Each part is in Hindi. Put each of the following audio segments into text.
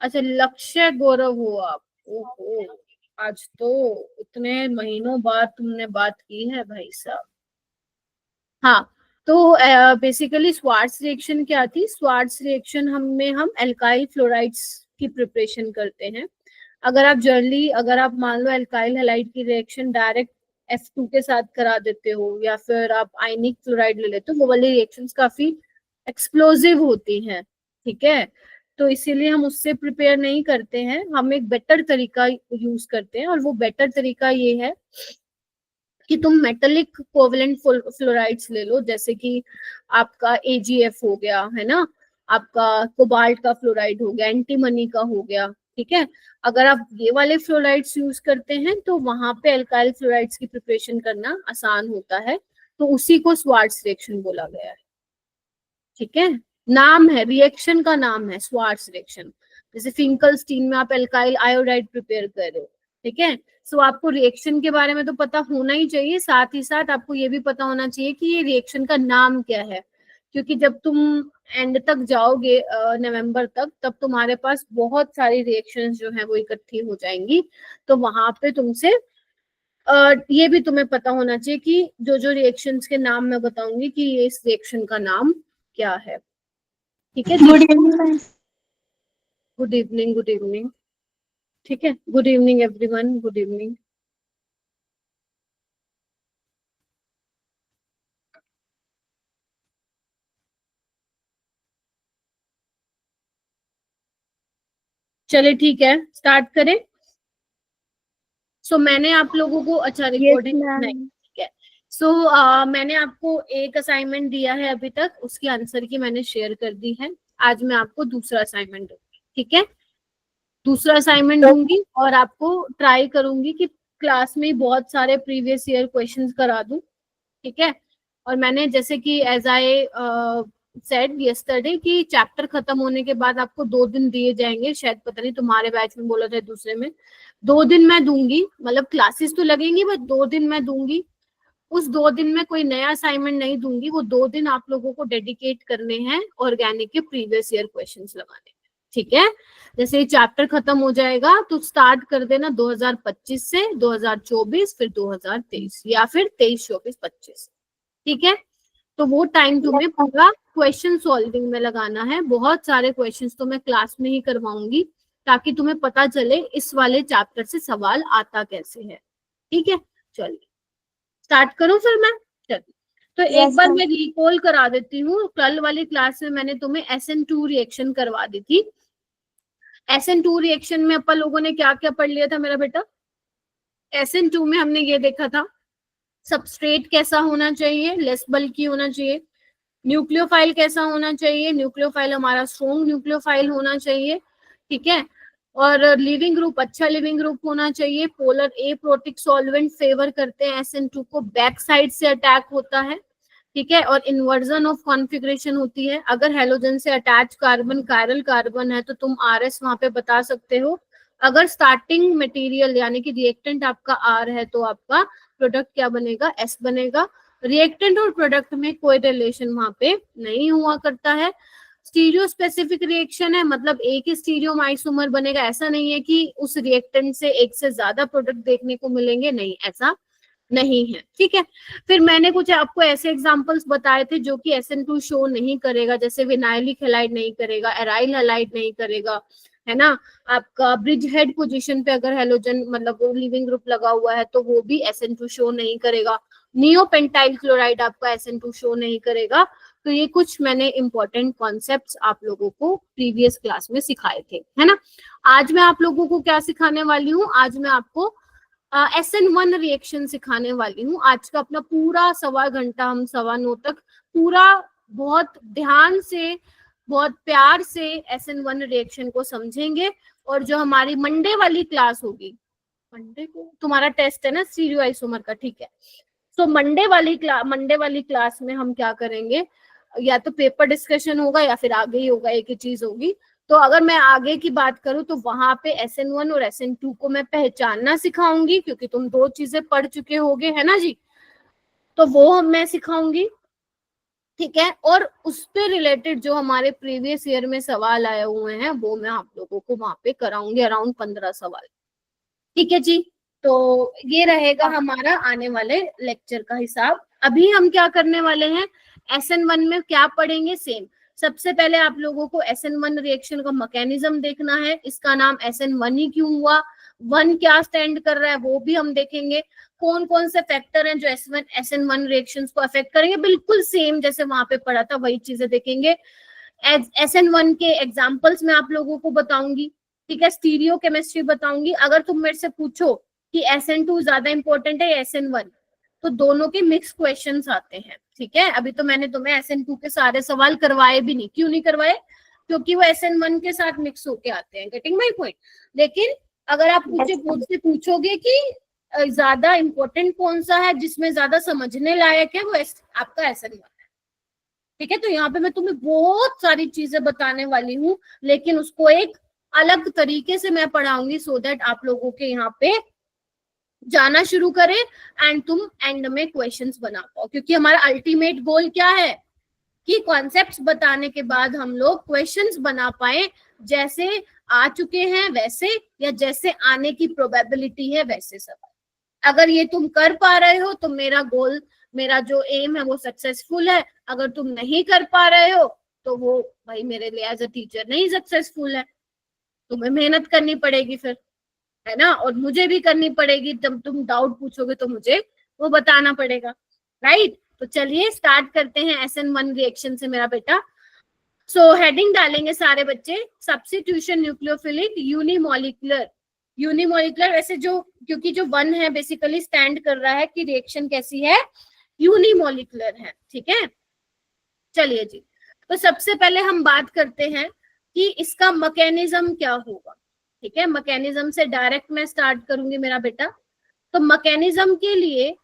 अच्छा, लक्ष्य गौरव हो आप। ओहो, आज तो इतने महीनों बाद तुमने बात की है भाई साहब। हाँ, तो बेसिकली स्वार्ट्स रिएक्शन क्या थी? स्वार्ट्स रिएक्शन हम एल्काइल फ्लोराइड्स की प्रिपरेशन करते हैं। अगर आप जर्नली, अगर आप मान लो एल्काइल हैलाइड की रिएक्शन डायरेक्ट F2 के साथ करा देते हो, या फिर आप आयनिक क्लोराइड ले लेते हो, वो वाली रिएक्शंस काफी एक्सप्लोजिव होती हैं, ठीक है। तो इसीलिए हम उससे प्रिपेयर नहीं करते हैं, हम एक बेटर तरीका यूज करते हैं, और वो बेटर तरीका ये है कि तुम मेटेलिक कोवलेंट फ्लोराइड्स ले लो, जैसे कि आपका AgF हो गया, है ना, आपका कोबाल्ट का फ्लोराइड हो गया, एंटीमनी का हो गया, ठीक है। अगर आप ये वाले फ्लोराइड्स यूज करते हैं तो वहां पे एल्काइल फ्लोराइड्स की प्रिपरेशन करना आसान होता है, तो उसी को स्वार्ट्स रिएक्शन बोला गया है, ठीक है। नाम है, रिएक्शन का नाम है स्वार्ट्स रिएक्शन। जैसे फिंकलस्टीन में आप एल्काइल आयोडाइड प्रिपेयर कर रहे हो, ठीक है। सो आपको रिएक्शन के बारे में तो पता होना ही चाहिए, साथ ही साथ आपको ये भी पता होना चाहिए कि ये रिएक्शन का नाम क्या है, क्योंकि जब तुम एंड तक जाओगे नवंबर तक, तब तुम्हारे पास बहुत सारी रिएक्शंस जो है वो इकट्ठी हो जाएंगी। तो वहां पे तुमसे ये भी तुम्हें पता होना चाहिए कि जो जो रिएक्शंस के नाम मैं बताऊंगी कि ये इस रिएक्शन का नाम क्या है, ठीक है। Good evening. Good evening, good evening, ठीक है। Good evening everyone, good evening. चले ठीक है, स्टार्ट करें। मैंने आप लोगों को, अच्छा यस रिकॉर्डिंग नहीं, मैम। ठीक है। मैंने आपको एक असाइनमेंट दिया है अभी तक, उसकी आंसर की मैंने शेयर कर दी है। आज मैं आपको दूसरा असाइनमेंट दूंगी, ठीक है। दूसरा असाइनमेंट दूंगी और आपको ट्राई करूंगी कि क्लास में बहुत सारे प्रीवियस ईयर क्वेश्चंस करा दूं, ठीक है। और मैंने जैसे कि एज आई सेड यस्टरडे कि चैप्टर खत्म होने के बाद आपको 2 दिन दिए जाएंगे, शायद पता नहीं तुम्हारे बैच में बोला जाए दूसरे में। 2 दिन मैं दूंगी, मतलब क्लासेस तो लगेंगी बट 2 दिन मैं दूंगी। उस 2 दिन में कोई नया असाइनमेंट नहीं दूंगी, वो 2 दिन आप लोगों को डेडिकेट करने हैं ऑर्गेनिक के प्रीवियस ईयर क्वेश्चंस लगाने, ठीक है। जैसे ये चैप्टर खत्म हो जाएगा तो स्टार्ट कर देना 2025 से 2024, फिर 2023, या फिर 23, 24, 25, ठीक है। तो वो टाइम तुम्हें पूरा क्वेश्चन सॉल्विंग में लगाना है। बहुत सारे क्वेश्चंस तो मैं क्लास में ही करवाऊंगी, ताकि तुम्हें पता चले इस वाले चैप्टर से सवाल आता कैसे है, ठीक है। चलिए स्टार्ट करूं फिर मैं। चलिए, तो एक यस बार मैम। मैं रिकॉल करा देती हूँ, कल वाली क्लास में मैंने तुम्हें SN2 रिएक्शन करवा दी थी। SN2 रिएक्शन में अपन लोगों ने क्या क्या पढ़ लिया था मेरा बेटा? SN2 में हमने ये देखा था, सबस्ट्रेट कैसा होना चाहिए, लेस बल्की होना चाहिए। न्यूक्लियोफाइल कैसा होना चाहिए, न्यूक्लियोफाइल हमारा स्ट्रॉन्ग न्यूक्लियोफाइल होना चाहिए, ठीक है। और लिविंग ग्रुप अच्छा लिविंग ग्रुप होना चाहिए। पोलर ए प्रोटिक सॉल्वेंट फेवर करते हैं SN2 को, बैक साइड से अटैक होता है, ठीक है। और इन्वर्जन ऑफ कॉन्फ़िगरेशन होती है। अगर हेलोजन से अटैच कार्बन कायरल कार्बन है तो तुम RS वहां पे बता सकते हो। अगर स्टार्टिंग मटेरियल यानी कि रिएक्टेंट आपका R है तो आपका प्रोडक्ट क्या बनेगा? S बनेगा। रिएक्टेंट और प्रोडक्ट में कोई रिलेशन वहां पे नहीं हुआ करता है। स्टीरियो स्पेसिफिक रिएक्शन है, मतलब एक ही स्टीरियो आइसोमर बनेगा, ऐसा नहीं है कि उस रिएक्टेंट से एक से ज्यादा प्रोडक्ट देखने को मिलेंगे, नहीं, ऐसा नहीं है, ठीक है। फिर मैंने कुछ आपको ऐसे एग्जांपल्स बताए थे जो कि SN2 शो नहीं करेगा, जैसे विनाइलिक हैलाइड नहीं करेगा, एराइल हैलाइड नहीं करेगा, है ना। आपका ब्रिज हेड पोजीशन पे अगर हेलोजन मतलब वो लिविंग ग्रुप लगा हुआ है तो वो भी SN2 शो नहीं करेगा। नियोपेंटाइल क्लोराइड आपका SN2 शो नहीं करेगा। तो ये कुछ मैंने इंपॉर्टेंट कॉन्सेप्ट्स आप लोगों को प्रीवियस क्लास में सिखाए थे, है ना। आज मैं आप लोगों को क्या सिखाने वाली हूँ? आज मैं आपको SN1 रिएक्शन सिखाने वाली हूँ। आज का अपना पूरा 1.25 घंटा हम 9:15 तक पूरा बहुत ध्यान से, बहुत प्यार से SN1 रिएक्शन को समझेंगे। और जो हमारी मंडे वाली क्लास होगी, मंडे को तुम्हारा टेस्ट है ना स्टीरियो आइसोमर का, ठीक है। तो मंडे वाली क्लास में हम क्या करेंगे, या तो पेपर डिस्कशन होगा या फिर आगे ही होगा, एक ही चीज होगी। तो अगर मैं आगे की बात करूं तो वहां पे SN1 और SN2 को मैं पहचानना सिखाऊंगी, क्योंकि तुम 2 चीजें पढ़ चुके होगे, है ना जी। तो वो मैं सिखाऊंगी, ठीक है, और उस पे रिलेटेड जो हमारे प्रीवियस ईयर में सवाल आए हुए हैं वो मैं आप लोगों को वहां पे कराऊंगी, अराउंड 15 सवाल। ठीक है जी, तो ये रहेगा हमारा आने वाले लेक्चर का हिसाब। अभी हम क्या करने वाले हैं, SN1 में क्या पढ़ेंगे, सेम। सबसे पहले आप लोगों को SN1 रिएक्शन का मैकेनिज्म देखना है, इसका नाम SN1 ही क्यों हुआ, 1 क्या स्टैंड कर रहा है वो भी हम देखेंगे, कौन कौन से फैक्टर हैं जो SN1 रिएक्शंस को अफेक्ट करेंगे, बिल्कुल सेम जैसे वहां पे पढ़ा था वही चीजें देखेंगे। SN1 के एग्जाम्पल्स मैं आप लोगों को बताऊंगी, ठीक है, स्टीरियो केमिस्ट्री बताऊंगी। अगर तुम मेरे से पूछो कि SN2 ज्यादा इंपॉर्टेंट है या SN1, तो दोनों के मिक्स क्वेश्चंस आते हैं। ठीक है, अभी तो मैंने तुम्हें SN2 के सारे सवाल करवाए भी नहीं, क्यों नहीं करवाए, क्योंकि वो SN1 के साथ मिक्स होके आते हैं, गेटिंग माय पॉइंट। लेकिन अगर आप मुझसे पूछोगे कि ज्यादा इंपॉर्टेंट कौन सा है जिसमें ज्यादा समझने लायक है, वो आपका SN1 है। ठीक है, तो यहाँ पे मैं तुम्हें बहुत सारी चीजें बताने वाली हूँ, लेकिन उसको एक अलग तरीके से मैं पढ़ाऊंगी सो दैट आप लोगों के यहाँ पे जाना शुरू करें एंड तुम एंड में क्वेश्चंस बना पाओ, क्योंकि हमारा अल्टीमेट गोल क्या है कि कॉन्सेप्ट्स बताने के बाद हम लोग क्वेश्चंस बना पाए, जैसे आ चुके हैं वैसे, या जैसे आने की प्रोबेबिलिटी है वैसे सवाल। अगर ये तुम कर पा रहे हो तो मेरा गोल, मेरा जो एम है वो सक्सेसफुल है। अगर तुम नहीं कर पा रहे हो तो वो भाई मेरे लिए एज अ टीचर नहीं सक्सेसफुल है, तुम्हें मेहनत करनी पड़ेगी फिर, है ना, और मुझे भी करनी पड़ेगी। जब तुम डाउट पूछोगे तो मुझे वो बताना पड़ेगा, राइट। तो चलिए स्टार्ट करते हैं SN1 रिएक्शन से मेरा बेटा। सो हेडिंग डालेंगे सारे बच्चे, सब्स्टिट्यूशन न्यूक्लियोफिलिक यूनिमोलिकुलर। यूनिमोलिकुलर वैसे जो, क्योंकि जो 1 है बेसिकली स्टैंड कर रहा है कि रिएक्शन कैसी है, यूनिमोलिकुलर है। ठीक है, चलिए जी, तो सबसे पहले हम बात करते हैं कि इसका मैकेनिज्म क्या होगा। ठीक है, मैकेनिज्म से डायरेक्ट मैं स्टार्ट करूंगी मेरा बेटा। तो मैकेनिज्म के लिए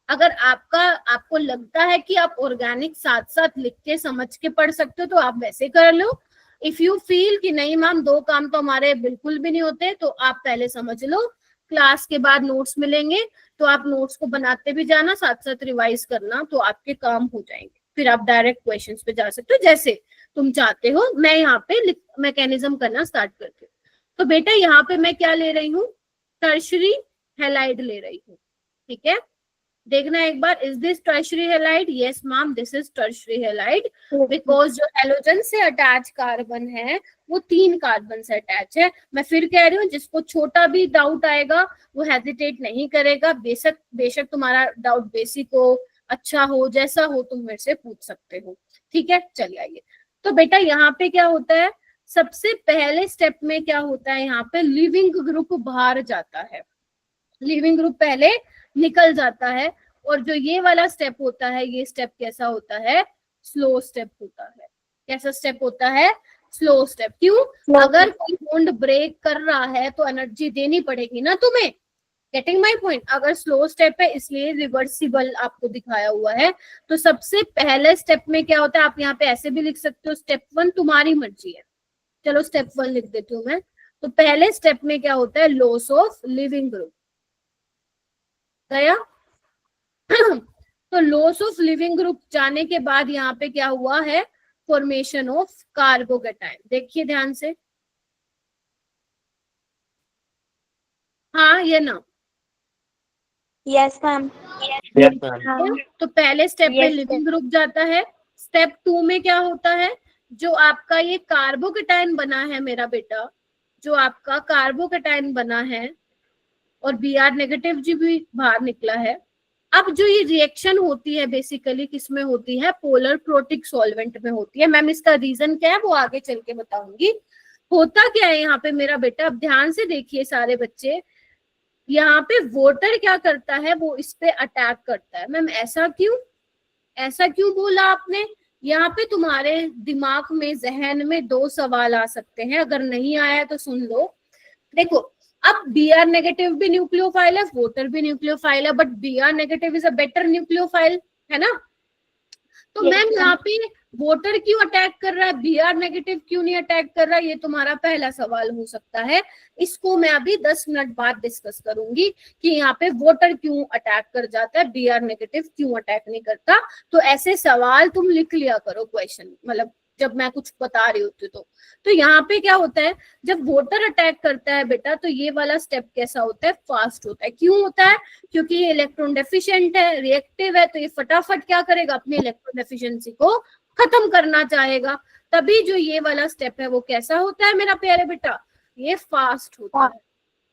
अगर आपको लगता है कि आप ऑर्गेनिक साथ साथ लिख के समझ के पढ़ सकते हो तो आप वैसे कर लो। इफ यू फील कि नहीं मैम 2 काम तो हमारे बिल्कुल भी नहीं होते, तो आप पहले समझ लो, क्लास के बाद नोट्स मिलेंगे तो आप नोट्स को बनाते भी जाना, साथ साथ रिवाइज करना, तो आपके काम हो जाएंगे। फिर आप डायरेक्ट क्वेश्चंस पे जा सकते हो जैसे तुम चाहते हो। मैं यहाँ पे मैकेनिज्म करना स्टार्ट करती हूँ। तो बेटा यहाँ पे मैं क्या ले रही हूँ, टर्शरी हैलाइड ले रही हूँ। ठीक है, देखना एक बार, is this tertiary halide, yes ma'am this is tertiary halide, because जो हैलोजन से अटैच कार्बन है वो 3 कार्बन से अटैच है। मैं फिर कह रही हूँ, जिसको छोटा भी डाउट आएगा वो हेजिटेट नहीं करेगा, बेशक तुम्हारा डाउट बेसिक हो, अच्छा हो, जैसा हो तुम मेरे से पूछ सकते हो। ठीक है, चलिए आइए। तो बेटा यहाँ पे क्या होता है, सबसे पहले स्टेप में क्या होता है, यहाँ पे लिविंग ग्रुप बाहर जाता है, लिविंग ग्रुप पहले निकल जाता है। और जो ये वाला स्टेप होता है, ये स्टेप कैसा होता है, स्लो स्टेप होता है। कैसा स्टेप होता है, स्लो स्टेप। क्यों, अगर कोई बॉन्ड ब्रेक कर रहा है तो एनर्जी देनी पड़ेगी ना तुम्हें, गेटिंग माय पॉइंट। अगर स्लो स्टेप है इसलिए रिवर्सिबल आपको दिखाया हुआ है। तो सबसे पहले स्टेप में क्या होता है, आप यहाँ पे ऐसे भी लिख सकते हो, स्टेप 1 तुम्हारी मर्जी है, चलो स्टेप 1 लिख देती हूँ मैं। तो पहले स्टेप में क्या होता है, लॉस ऑफ लिविंग ग्रुप गया। तो लॉस ऑफ लिविंग ग्रुप जाने के बाद यहाँ पे क्या हुआ है, फॉर्मेशन ऑफ कार्बोकेटाइन। देखिए ध्यान से, हाँ ये ना, यस मैम। तो पहले स्टेप में लिविंग ग्रुप जाता है। स्टेप 2 में क्या होता है, जो आपका ये कार्बोकेटाइन बना है मेरा बेटा, जो आपका कार्बोकेटाइन बना है और Br नेगेटिव जी भी बाहर निकला है। अब जो ये रिएक्शन होती है बेसिकली किसमें होती है, पोलर प्रोटिक सॉल्वेंट में होती है। मैम इसका रीजन क्या है वो आगे चल के बताऊंगी। होता क्या है यहाँ पे मेरा बेटा, अब ध्यान से देखिए सारे बच्चे, यहाँ पे वोटर क्या करता है, वो इस पे अटैक करता है। मैम ऐसा क्यों, ऐसा क्यों बोला आपने, यहाँ पे तुम्हारे दिमाग में, जहन में 2 सवाल आ सकते हैं, अगर नहीं आया तो सुन लो। देखो, अब Br नेगेटिव भी न्यूक्लियोफाइल है, वोटर भी न्यूक्लियोफाइल है, but Br negative is a better nucleophile, है ना। तो मैम यहाँ पे वोटर क्यों अटैक कर रहा है, Br नेगेटिव क्यों नहीं अटैक कर रहा है, ये तुम्हारा पहला सवाल हो सकता है। इसको मैं अभी 10 मिनट बाद डिस्कस करूंगी कि यहाँ पे वोटर क्यों अटैक कर जाता है, Br नेगेटिव क्यों अटैक नहीं करता। तो ऐसे सवाल तुम लिख लिया करो क्वेश्चन, मतलब जब मैं कुछ बता रही होती तो यहाँ पे क्या होता है, जब वोटर अटैक करता है बेटा, तो ये वाला स्टेप कैसा होता है, फास्ट होता है। क्यों होता है, क्योंकि ये इलेक्ट्रॉन डेफिशिएंट है, रिएक्टिव है, तो ये फटाफट क्या करेगा, अपनी इलेक्ट्रॉन डेफिशिएंसी को खत्म करना चाहेगा। तभी जो ये वाला स्टेप है वो कैसा होता है मेरा प्यारे बेटा, ये फास्ट होता है।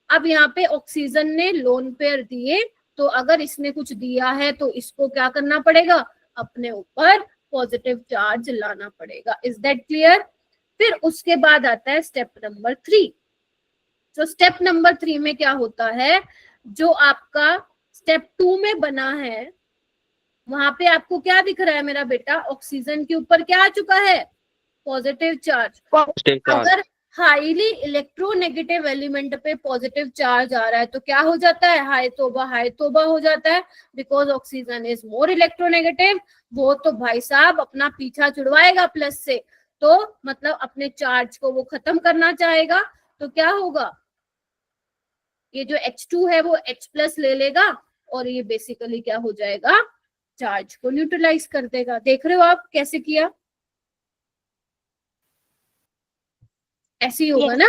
अब यहाँ पे ऑक्सीजन ने लोन पेयर दिए, तो अगर इसने कुछ दिया है तो इसको क्या करना पड़ेगा, अपने ऊपर पॉजिटिव चार्ज लाना पड़ेगा। Is that clear. फिर उसके बाद आता है स्टेप नंबर 3। तो स्टेप नंबर 3 में क्या होता है, जो आपका स्टेप 2 में बना है वहां पे आपको क्या दिख रहा है मेरा बेटा, ऑक्सीजन के ऊपर क्या आ चुका है, पॉजिटिव चार्ज। अगर हाईली इलेक्ट्रोनेगेटिव एलिमेंट पे पॉजिटिव चार्ज आ रहा है तो क्या हो जाता है, हाय तोबा हो जाता है, because oxygen is more electronegative. वो तो भाई साहब अपना पीछा छुड़वाएगा प्लस से, तो मतलब अपने चार्ज को वो खत्म करना चाहेगा। तो क्या होगा, ये जो H2 है वो H+ ले लेगा और ये बेसिकली क्या हो जाएगा, चार्ज को न्यूट्रलाइज कर देगा। देख रहे हो आप कैसे किया, ऐसे ही होगा ना।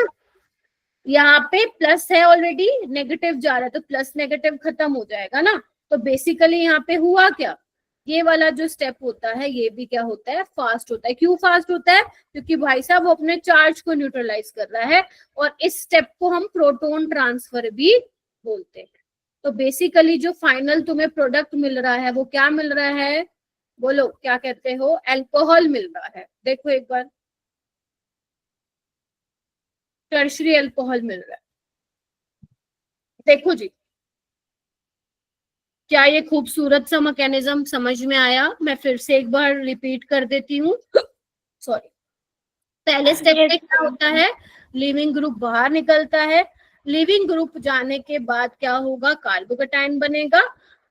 यहाँ पे प्लस है ऑलरेडी, नेगेटिव जा रहा है तो प्लस नेगेटिव खत्म हो जाएगा ना। तो बेसिकली यहाँ पे हुआ क्या, ये वाला जो स्टेप होता है ये भी क्या होता है, फास्ट होता है। क्यों फास्ट होता है, क्योंकि भाई साहब वो अपने चार्ज को न्यूट्रलाइज कर रहा है, और इस स्टेप को हम प्रोटॉन ट्रांसफर भी बोलते हैं। तो बेसिकली जो फाइनल तुम्हें प्रोडक्ट मिल रहा है वो क्या मिल रहा है, बोलो क्या कहते हो, अल्कोहल मिल रहा है। देखो एक बार, टर्शरी अल्कोहल मिल रहा है। देखो जी, क्या ये खूबसूरत सा मैकेनिज्म समझ में आया। मैं फिर से एक बार रिपीट कर देती हूँ, सॉरी। पहले स्टेप पे क्या होता है, लिविंग ग्रुप बाहर निकलता है, लिविंग ग्रुप जाने के बाद क्या होगा, कार्बोकेटाइन बनेगा।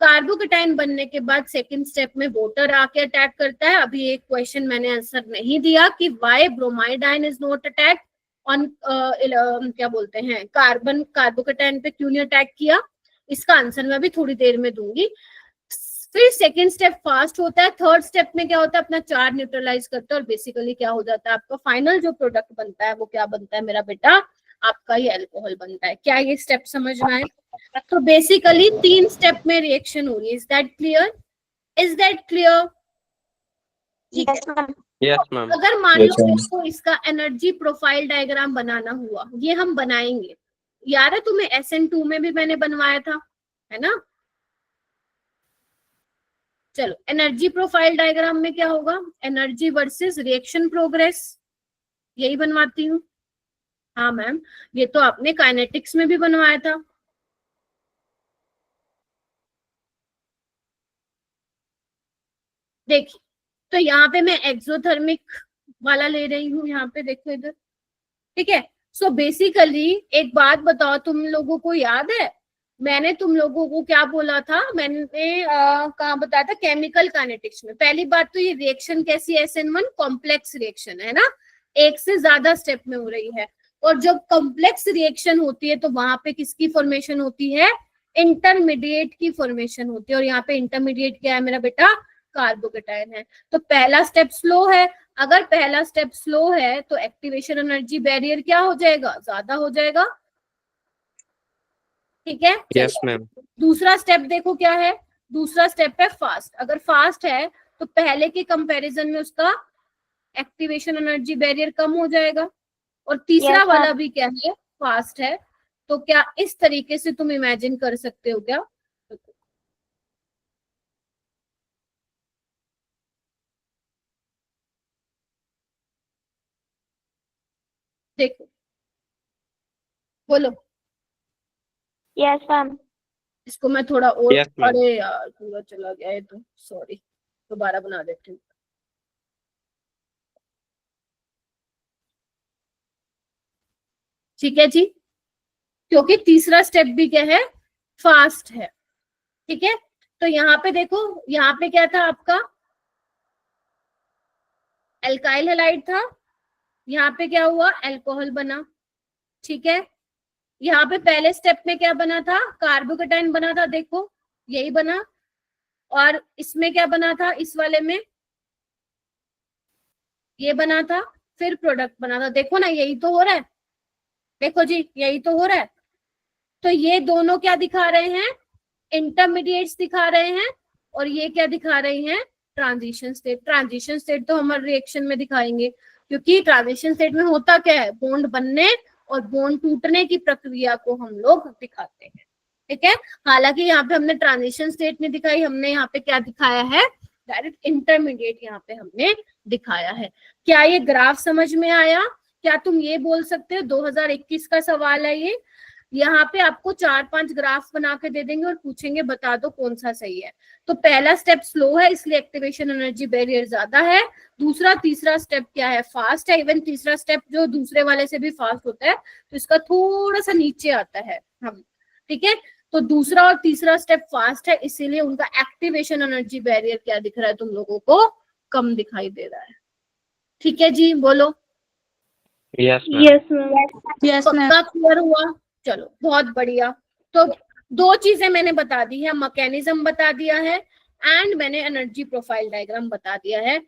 कार्बोकेटाइन बनने के बाद सेकंड स्टेप में वोटर आके अटैक करता है। अभी एक क्वेश्चन मैंने आंसर नहीं दिया कि why bromide ion is not attack on, क्या बोलते हैं, कार्बोकेटाइन पे क्यों नहीं अटैक किया, इसका आंसर मैं भी थोड़ी देर में दूंगी। फिर सेकेंड स्टेप फास्ट होता है। थर्ड स्टेप में क्या होता है, अपना चार्ज न्यूट्रलाइज करता है, और बेसिकली क्या हो जाता है, आपका फाइनल जो प्रोडक्ट बनता है वो क्या बनता है मेरा बेटा, आपका ये अल्कोहल बनता है। क्या ये स्टेप समझ में आए। तो बेसिकली 3 स्टेप में रिएक्शन हो रही है। Is that clear, is that clear. ठीक है, यस मैम। अगर मान लो इसको इसका एनर्जी प्रोफाइल डायग्राम बनाना हुआ, ये हम बनाएंगे। यार है तुम्हें SN2 में भी मैंने बनवाया था, है ना। चलो, एनर्जी प्रोफाइल डायग्राम में क्या होगा, एनर्जी वर्सेस रिएक्शन प्रोग्रेस, यही बनवाती हूँ। हाँ मैम, ये तो आपने काइनेटिक्स में भी बनवाया था। देखिए, तो यहाँ पे मैं एक्सोथर्मिक वाला ले रही हूँ, यहाँ पे देखो इधर, ठीक है। सो बेसिकली एक बात बताओ, तुम लोगों को याद है मैंने तुम लोगों को क्या बोला था, मैंने कहाँ बताया था, केमिकल काइनेटिक्स में। पहली बात तो ये रिएक्शन कैसी है, SN1 कॉम्प्लेक्स रिएक्शन है ना, एक से ज्यादा स्टेप में हो रही है। और जब कॉम्प्लेक्स रिएक्शन होती है तो वहां पे किसकी फॉर्मेशन होती है, इंटरमीडिएट की फॉर्मेशन होती है। और यहाँ पे इंटरमीडिएट क्या है मेरा बेटा, कार्बोकेटाइन है। तो पहला स्टेप स्लो है, अगर पहला स्टेप स्लो है तो एक्टिवेशन एनर्जी बैरियर क्या हो जाएगा, ज्यादा हो जाएगा। ठीक है, यस मैम। दूसरा स्टेप देखो क्या है, दूसरा स्टेप है फास्ट। अगर फास्ट है तो पहले के कंपैरिजन में उसका एक्टिवेशन एनर्जी बैरियर कम हो जाएगा। और तीसरा वाला भी क्या है, फास्ट है। तो क्या इस तरीके से तुम इमेजिन कर सकते हो क्या, देखो बोलो। Yes ma'am. इसको मैं थोड़ा और, Yes, ma'am. अरे यार पूरा चला गया है तो सॉरी, दोबारा बना देती हूँ। ठीक है जी, क्योंकि तीसरा स्टेप भी क्या है, फास्ट है। ठीक है, तो यहाँ पे देखो, यहाँ पे क्या था आपका, एल्काइल हैलाइड था, यहाँ पे क्या हुआ, अल्कोहल बना, ठीक है। यहाँ पे पहले स्टेप में क्या बना था, कार्बोकेटाइन बना था, देखो यही बना, और इसमें क्या बना था, इस वाले में ये बना था, फिर प्रोडक्ट बना था, देखो ना यही तो हो रहा है, देखो जी यही तो हो रहा है। तो ये दोनों क्या दिखा रहे हैं, इंटरमीडिएट्स दिखा रहे हैं, और ये क्या दिखा रहे हैं, ट्रांजिशन स्टेट। ट्रांजिशन स्टेट तो हमारे रिएक्शन में दिखाएंगे, क्योंकि ट्रांजिशन स्टेट में होता क्या है, बॉन्ड बनने और बॉन्ड टूटने की प्रक्रिया को हम लोग दिखाते हैं, ठीक है। हालांकि यहाँ पे हमने ट्रांजिशन स्टेट नहीं दिखाई, हमने यहाँ पे क्या दिखाया है, डायरेक्ट इंटरमीडिएट यहाँ पे हमने दिखाया है। क्या ये ग्राफ समझ में आया? क्या तुम ये बोल सकते हो 2021 का सवाल है ये, यहाँ पे आपको 4-5 ग्राफ बना के दे देंगे और पूछेंगे बता दो कौन सा सही है। तो पहला स्टेप स्लो है, इसलिए एक्टिवेशन एनर्जी बैरियर ज्यादा है। दूसरा तीसरा स्टेप क्या है, फास्ट है। इवन तीसरा स्टेप जो दूसरे वाले से भी फास्ट होता है, तो इसका थोड़ा सा नीचे आता है हम, ठीक है। तो दूसरा और तीसरा स्टेप फास्ट है, इसीलिए उनका एक्टिवेशन एनर्जी बैरियर क्या दिख रहा है तुम लोगों को, कम दिखाई दे रहा है, ठीक है जी, बोलो। यस पक्का क्लियर हुआ? चलो बहुत बढ़िया। तो दो चीजें मैंने बता दी है, मैकेनिज्म बता दिया है एंड मैंने एनर्जी प्रोफाइल डायग्राम बता दिया है।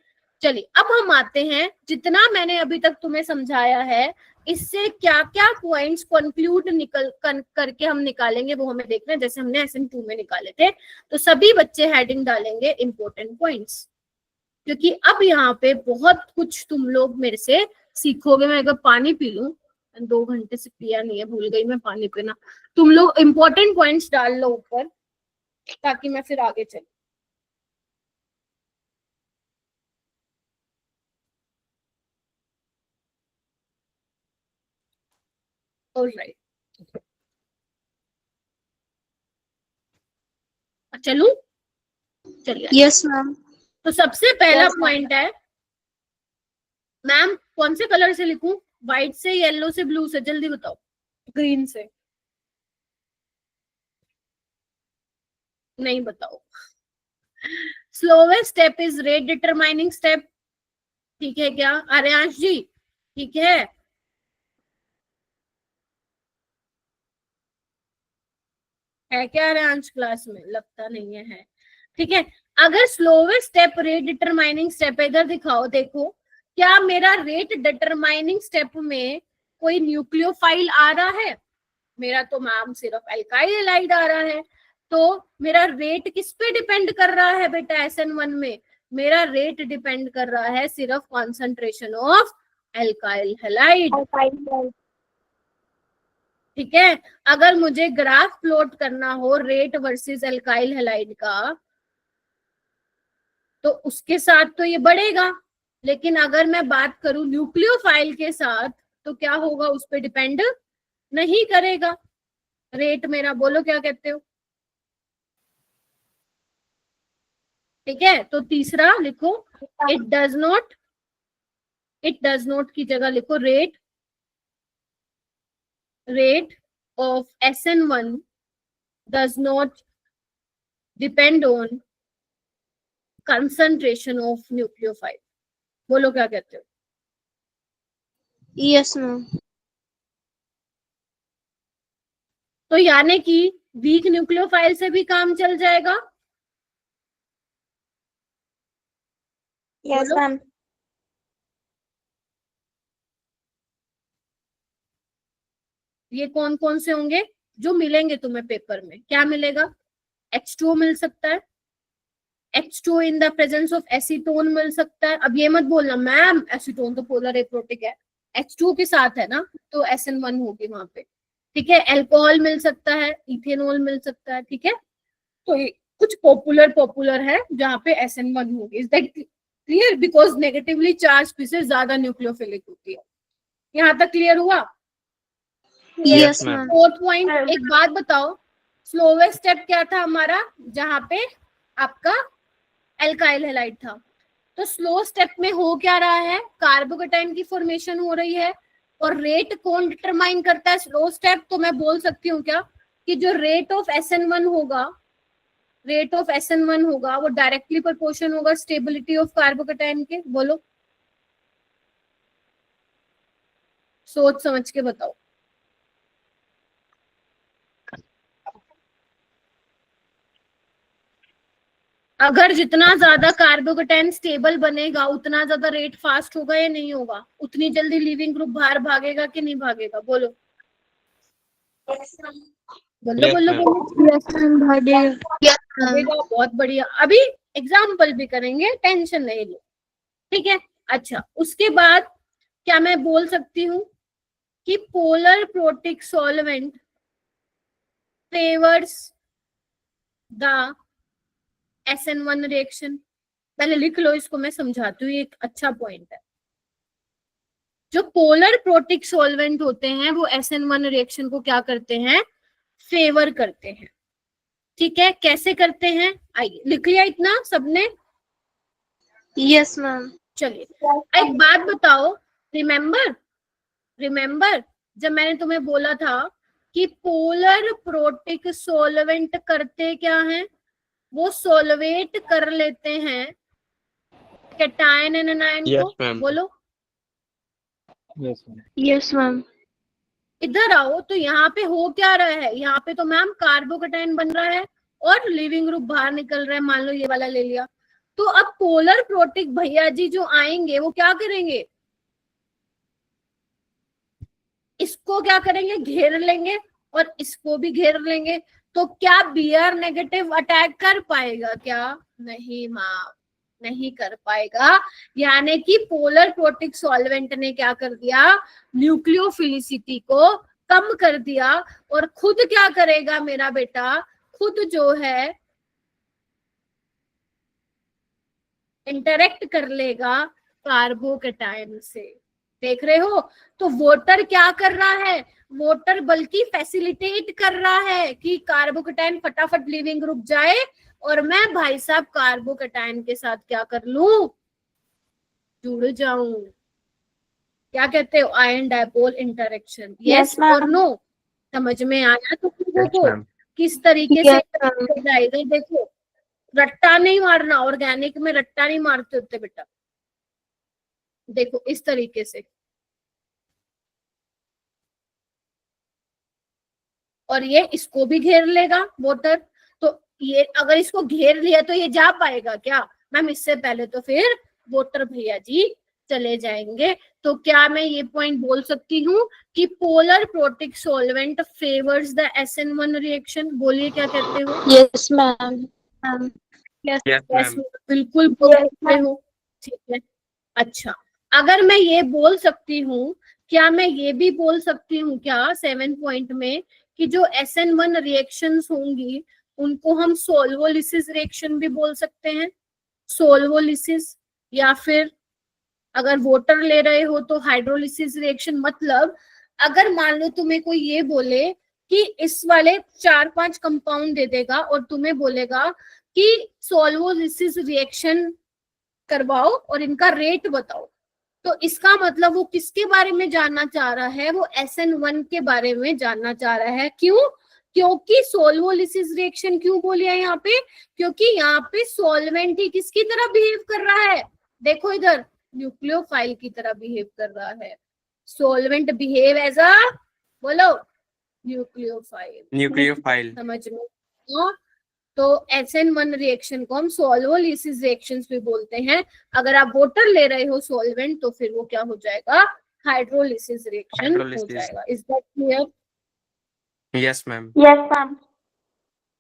चलिए अब हम आते हैं, जितना मैंने अभी तक तुम्हें समझाया है इससे क्या क्या पॉइंट्स कंक्लूड करके हम निकालेंगे वो हमें देखना है, जैसे हमने SN2 में निकाले थे। तो सभी बच्चे हेडिंग डालेंगे इंपॉर्टेंट पॉइंट्स, क्योंकि अब यहाँ पे बहुत कुछ तुम लोग मेरे से सीखोगे। मैं एक बार पानी पी लूं, 2 घंटे से पिया नहीं है, भूल गई मैं पानी पीना। तुम लोग इंपॉर्टेंट पॉइंट्स डाल लो ऊपर, ताकि मैं फिर आगे चलूं। ऑलराइट, चलूं? चलिए। Yes ma'am. तो सबसे पहला Yes, ma'am. पॉइंट है, मैम कौन से कलर से लिखूं, व्हाइट से, येलो से, ब्लू से, जल्दी बताओ। ग्रीन से? नहीं बताओ। Slowest step is rate determining step, ठीक है क्या आर्यांश जी, ठीक है। है क्या आर्यांश क्लास में? लगता नहीं है, ठीक है। अगर slowest step rate determining step है, इधर दिखाओ, देखो क्या मेरा रेट डिटरमाइनिंग स्टेप में कोई न्यूक्लियोफाइल आ रहा है? मेरा तो मैम सिर्फ एल्काइल हैलाइड आ रहा है। तो मेरा रेट किस पे डिपेंड कर रहा है बेटा SN1 में? मेरा रेट डिपेंड कर रहा है सिर्फ कॉन्सेंट्रेशन ऑफ एल्काइल हैलाइड, ठीक है। अगर मुझे ग्राफ प्लॉट करना हो रेट वर्सेस एल्काइल हैलाइड का, तो उसके साथ तो ये बढ़ेगा, लेकिन अगर मैं बात करूं न्यूक्लियोफाइल के साथ, तो क्या होगा, उस पर डिपेंड नहीं करेगा रेट मेरा। बोलो क्या कहते हो? ठीक है। तो तीसरा लिखो, इट डज नॉट की जगह लिखो rate of SN1 does not depend on concentration of nucleophile। बोलो क्या कहते हो? Yes ma'am. तो यानी कि वीक न्यूक्लियोफाइल से भी काम चल जाएगा? Yes ma'am. ये कौन कौन से होंगे जो मिलेंगे तुम्हें पेपर में? क्या मिलेगा? H2O मिल सकता है, H2O in the presence of acetone मिल सकता है। अब ये मत बोलना मैम एसीटोन तो पोलर एप्रोटिक है, H2O के साथ है ना, तो SN1 होगी वहां पे, ठीक है। अल्कोहल मिल सकता है, इथेनॉल मिल सकता है, ठीक है। तो ये कुछ पॉपुलर है जहाँ पे SN1 होगी। Is that clear? Because negatively charge species ज्यादा न्यूक्लियोफिलिक होती है। यहाँ तक क्लियर हुआ? Yes ma'am. फोर्थ पॉइंट, एक बात बताओ, स्लोवेस्ट स्टेप क्या था हमारा, जहाँ पे आपका एल्काइल हैलाइड था। तो स्लो स्टेप में हो क्या रहा है, कार्बोकेटाइन की फॉर्मेशन हो रही है। और रेट कौन डिटरमाइन करता है स्लो स्टेप? तो मैं बोल सकती हूँ क्या कि जो रेट ऑफ SN1 होगा वो डायरेक्टली प्रोपोर्शन होगा स्टेबिलिटी ऑफ कार्बोकेटाइन के। बोलो सोच समझ के बताओ। अगर जितना ज्यादा कार्बोकेटाइन स्टेबल बनेगा उतना ज्यादा रेट फास्ट होगा या नहीं होगा, उतनी जल्दी लिविंग ग्रुप बाहर भागेगा कि नहीं भागेगा, बोलो बोलो Yes, बोलो ma'am. बोलो। यस मैम, भागेगा। भागेगा, बहुत बढ़िया। अभी एग्जाम्पल भी करेंगे, टेंशन नहीं लो, ठीक है। अच्छा, उसके बाद क्या मैं बोल सकती हूँ कि polar protic solvent favours the SN1 reaction. पहले लिख लो इसको, मैं समझाती हूँ, ये एक अच्छा पॉइंट है। जो पोलर प्रोटिक सॉल्वेंट होते हैं वो SN1 रिएक्शन को क्या करते हैं, फेवर करते हैं, ठीक है। कैसे करते हैं, आइए लिख लिया इतना सबने। Yes ma'am. चलिए एक बात बताओ, रिमेम्बर जब मैंने तुम्हें बोला था कि पोलर प्रोटिक सॉल्वेंट करते क्या हैं, वो सोलवेट कर लेते हैं कैटायन एंड एनायन Yes, को, ma'am. बोलो। Yes, ma'am. Yes ma'am. इधर आओ, तो यहाँ पे हो क्या रहा है, यहाँ पे तो मैम कार्बोकेटाइन बन रहा है और लिविंग ग्रुप बाहर निकल रहा है, मान लो ये वाला ले लिया। तो अब पोलर प्रोटिक भैया जी जो आएंगे वो क्या करेंगे, इसको क्या करेंगे, घेर लेंगे और इसको भी घेर लेंगे। तो क्या Br नेगेटिव अटैक कर पाएगा क्या, नहीं मैम, नहीं कर पाएगा। यानी कि पोलर प्रोटिक सॉल्वेंट ने क्या कर दिया, न्यूक्लियोफिलिसिटी को कम कर दिया और खुद क्या करेगा मेरा बेटा, खुद जो है इंटरेक्ट कर लेगा कार्बोकेटाइन से। देख रहे हो, तो वोटर क्या कर रहा है, वोटर बल्कि फैसिलिटेट कर रहा है कि कार्बोकेटाइन फटाफट लिविंग ग्रुप जाए और मैं भाई साहब कार्बोकेटाइन के साथ क्या कर लूं, जुड़ जाऊं। क्या कहते हो, आयन डायपोल इंटरेक्शन, यस और नो, समझ में आया तुम लोगों Yes, को ma'am. किस तरीके से Yes, ma'am. जाएगा। देखो रट्टा नहीं मारना, ऑर्गेनिक में रट्टा नहीं मारते होते बेटा, देखो इस तरीके से, और ये इसको भी घेर लेगा वोटर। तो ये अगर इसको घेर लिया तो ये जा पाएगा क्या मैम, इससे पहले तो फिर वोटर भैया जी चले जाएंगे। तो क्या मैं ये पॉइंट बोल सकती हूँ कि polar protic solvent favours the SN1 reaction, बोलिए क्या कहते हो। Yes ma'am. Yes, yes ma'am. बिल्कुल बोल सकते हो, ठीक है। अच्छा, अगर मैं ये बोल सकती हूँ, क्या मैं ये भी बोल सकती हूँ क्या 7 पॉइंट में कि जो SN1 रिएक्शंस होंगी उनको हम सोल्वोलिसिस रिएक्शन भी बोल सकते हैं, सोल्वोलिसिस, या फिर अगर वोटर ले रहे हो तो हाइड्रोलिसिस रिएक्शन। मतलब अगर मान लो तुम्हें कोई ये बोले कि इस वाले 4-5 कंपाउंड दे देगा और तुम्हें बोलेगा कि सोल्वोलिसिस रिएक्शन करवाओ और इनका रेट बताओ, तो इसका मतलब वो किसके बारे में जानना चाह रहा है, वो SN1 के बारे में जानना चाह रहा है। क्यों, क्योंकि सोल्वोलिसिस रिएक्शन क्यों बोलिए यहाँ पे, क्योंकि यहाँ पे सॉल्वेंट ही किसकी तरह बिहेव कर रहा है, देखो इधर न्यूक्लियोफाइल की तरह बिहेव कर रहा है। सॉल्वेंट बिहेव एज अ, बोलो, न्यूक्लियोफाइल, समझ में। तो SN1 रिएक्शन को हम सोल्वोलिसिस रिएक्शंस भी बोलते हैं। अगर आप वाटर ले रहे हो सॉल्वेंट तो फिर वो क्या हो जाएगा, हाइड्रोलिसिस रिएक्शन हो जाएगा। Is that clear. Yes, ma'am. Yes ma'am.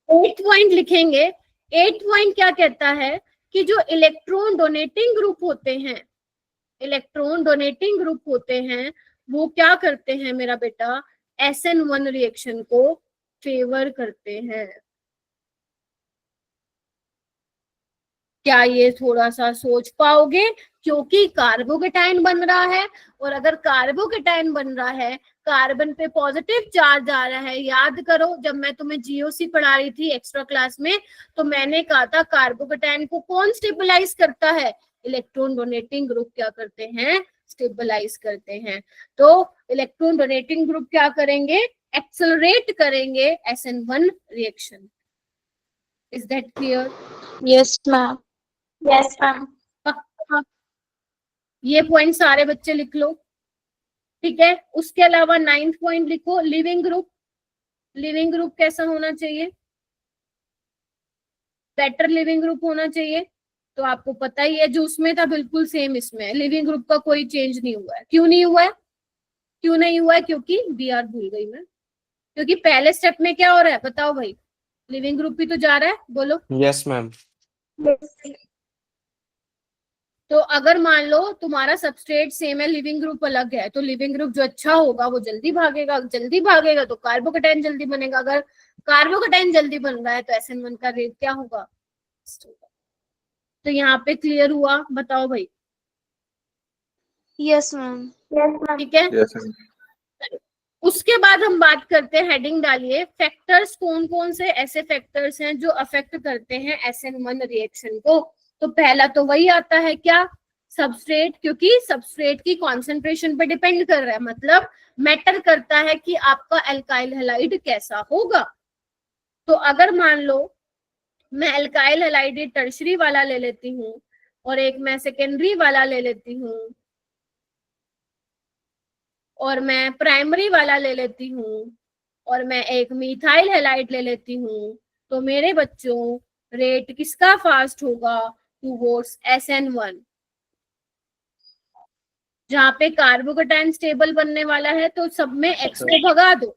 8 point लिखेंगे। 8 पॉइंट क्या कहता है कि जो इलेक्ट्रॉन डोनेटिंग ग्रुप होते हैं, इलेक्ट्रॉन डोनेटिंग ग्रुप होते हैं वो क्या करते हैं मेरा बेटा, SN1 रिएक्शन को फेवर करते हैं। क्या ये थोड़ा सा सोच पाओगे, क्योंकि कार्बोकेटाइन बन रहा है और अगर कार्बोकेटाइन बन रहा है, कार्बन पे पॉजिटिव चार्ज आ रहा है। याद करो जब मैं तुम्हें GOC पढ़ा रही थी एक्स्ट्रा क्लास में, तो मैंने कहा था कार्बोकेटाइन को कौन स्टेबलाइज करता है, इलेक्ट्रॉन डोनेटिंग ग्रुप क्या करते हैं, स्टेबलाइज करते हैं। तो इलेक्ट्रॉन डोनेटिंग ग्रुप क्या करेंगे, एक्सेलरेट करेंगे SN1 reaction. Is that clear. Yes ma'am. Yes ma'am. ये पॉइंट सारे बच्चे लिख लो, ठीक है, उसके अलावा 9th पॉइंट लिखो, लिविंग ग्रुप। लिविंग ग्रुप कैसा होना चाहिए? बेटर लिविंग ग्रुप होना चाहिए। तो आपको पता ही है, जो उसमें था बिल्कुल सेम इसमें है, लिविंग ग्रुप का कोई चेंज नहीं हुआ है। क्यों नहीं हुआ है? क्यों नहीं हुआ है? क्योंकि बी आर भूल गई मैं। क्योंकि पहले स्टेप में क्या हो रहा है बताओ भाई, लिविंग ग्रुप भी तो जा रहा है, बोलो। Yes, ma'am. तो अगर मान लो तुम्हारा सबस्ट्रेट सेम है, लिविंग ग्रुप अलग है, तो लिविंग ग्रुप जो अच्छा होगा वो जल्दी भागेगा, जल्दी भागेगा तो कार्बोकेटाइन जल्दी बनेगा। अगर कार्बोकेटाइन जल्दी बन रहा है तो SN1 का रेट क्या होगा? तो यहाँ पे क्लियर हुआ? बताओ भाई। Yes, ma'am. ठीक है, Yes, ma'am. उसके बाद हम बात करते हैं, हेडिंग डालिए, फैक्टर्स कौन कौन से ऐसे फैक्टर्स हैं जो अफेक्ट करते हैं SN1 रिएक्शन को। तो पहला तो वही आता है क्या? सबस्ट्रेट, क्योंकि सबस्ट्रेट की कॉन्सेंट्रेशन पे डिपेंड कर रहा है, मतलब मैटर करता है कि आपका एल्काइल हैलाइड कैसा होगा। तो अगर मान लो मैं एल्काइल हैलाइड टर्शरी वाला ले लेती हूँ और एक मैं सेकेंडरी वाला ले लेती हूँ और मैं प्राइमरी वाला ले लेती हूँ और मैं एक मिथाइल हैलाइड ले लेती हूँ, तो मेरे बच्चों रेट किसका फास्ट होगा? Towards SN1। जहाँ पे कार्बोकेटाइन स्टेबल बनने वाला है तो सब में X को भगा दो।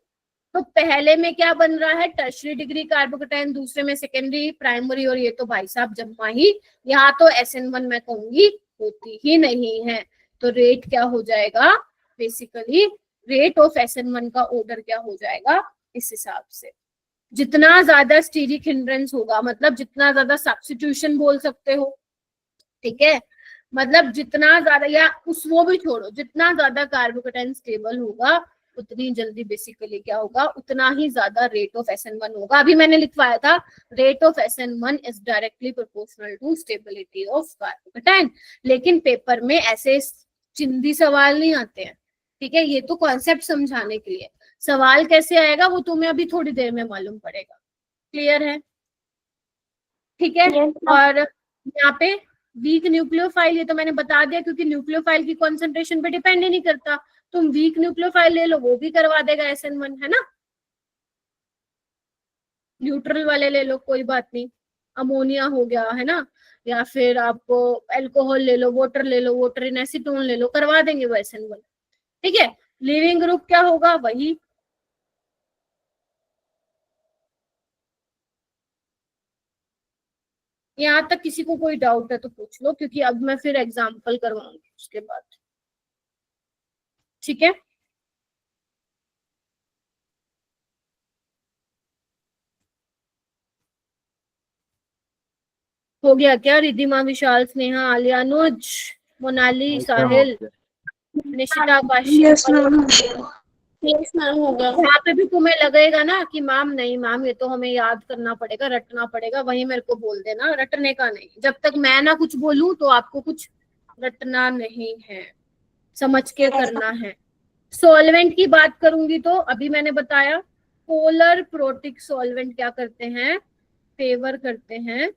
तो पहले में क्या बन रहा है? टर्शरी डिग्री कार्बोकेटाइन, दूसरे में सेकेंडरी, प्राइमरी, और ये तो भाई साहब जम्मा ही। यहाँ तो SN1 मैं कहूंगी होती ही नहीं है। तो रेट क्या हो जाएगा? बेसिकली रेट ऑफ SN1 का ऑर्डर क्या हो जाएगा इस हिसाब से? जितना ज्यादा स्टीरिक हिंड्रेंस होगा, मतलब जितना ज्यादा सब्स्टिट्यूशन बोल सकते हो, ठीक है, मतलब जितना ज्यादा, या उस वो भी छोड़ो, जितना ज्यादा कार्बोकेटाइन स्टेबल होगा उतनी जल्दी बेसिकली क्या होगा? उतना ही ज्यादा रेट ऑफ SN1 होगा। अभी मैंने लिखवाया था, rate of SN1 is directly proportional to stability of carbocation. लेकिन पेपर में ऐसे चिंदी सवाल नहीं आते हैं, ठीक है, ये तो कॉन्सेप्ट समझाने के लिए। सवाल कैसे आएगा वो तुम्हें अभी थोड़ी देर में मालूम पड़ेगा। क्लियर है? ठीक है। और यहाँ पे वीक न्यूक्लियोफाइल, ये तो मैंने बता दिया, क्योंकि न्यूक्लियोफाइल की कॉन्सेंट्रेशन पे डिपेंड ही नहीं करता। तुम वीक न्यूक्लियोफाइल ले लो, वो भी करवा देगा SN1, है ना। न्यूट्रल वाले ले लो, कोई बात नहीं, अमोनिया हो गया, है ना, या फिर आपको अल्कोहल ले लो, वाटर ले लो, वाटर इन एसीटोन ले लो, करवा देंगे वो SN1। ठीक है, लिविंग ग्रुप क्या होगा? वही। यहाँ तक किसी को कोई डाउट है तो पूछ लो, क्योंकि अब मैं फिर एग्जाम्पल करवाऊंगी उसके बाद। ठीक है, हो गया क्या? रिधिमा, विशाल, स्नेहा, आलिया, अनुज, मोनाली, साहिल, Nishita, Kashi. Yes, ma'am. Yes, ma'am. होगा। यहाँ पे भी तुम्हें लगेगा ना कि मैम नहीं, मैम ये तो हमें याद करना पड़ेगा, रटना पड़ेगा, वही मेरे को बोल देना, रटने का नहीं। जब तक मैं ना कुछ बोलूं तो आपको कुछ रटना नहीं है, समझ के करना है। सॉल्वेंट की बात करूंगी तो अभी मैंने बताया, पोलर प्रोटिक सॉल्वेंट क्या करते हैं? फेवर करते हैं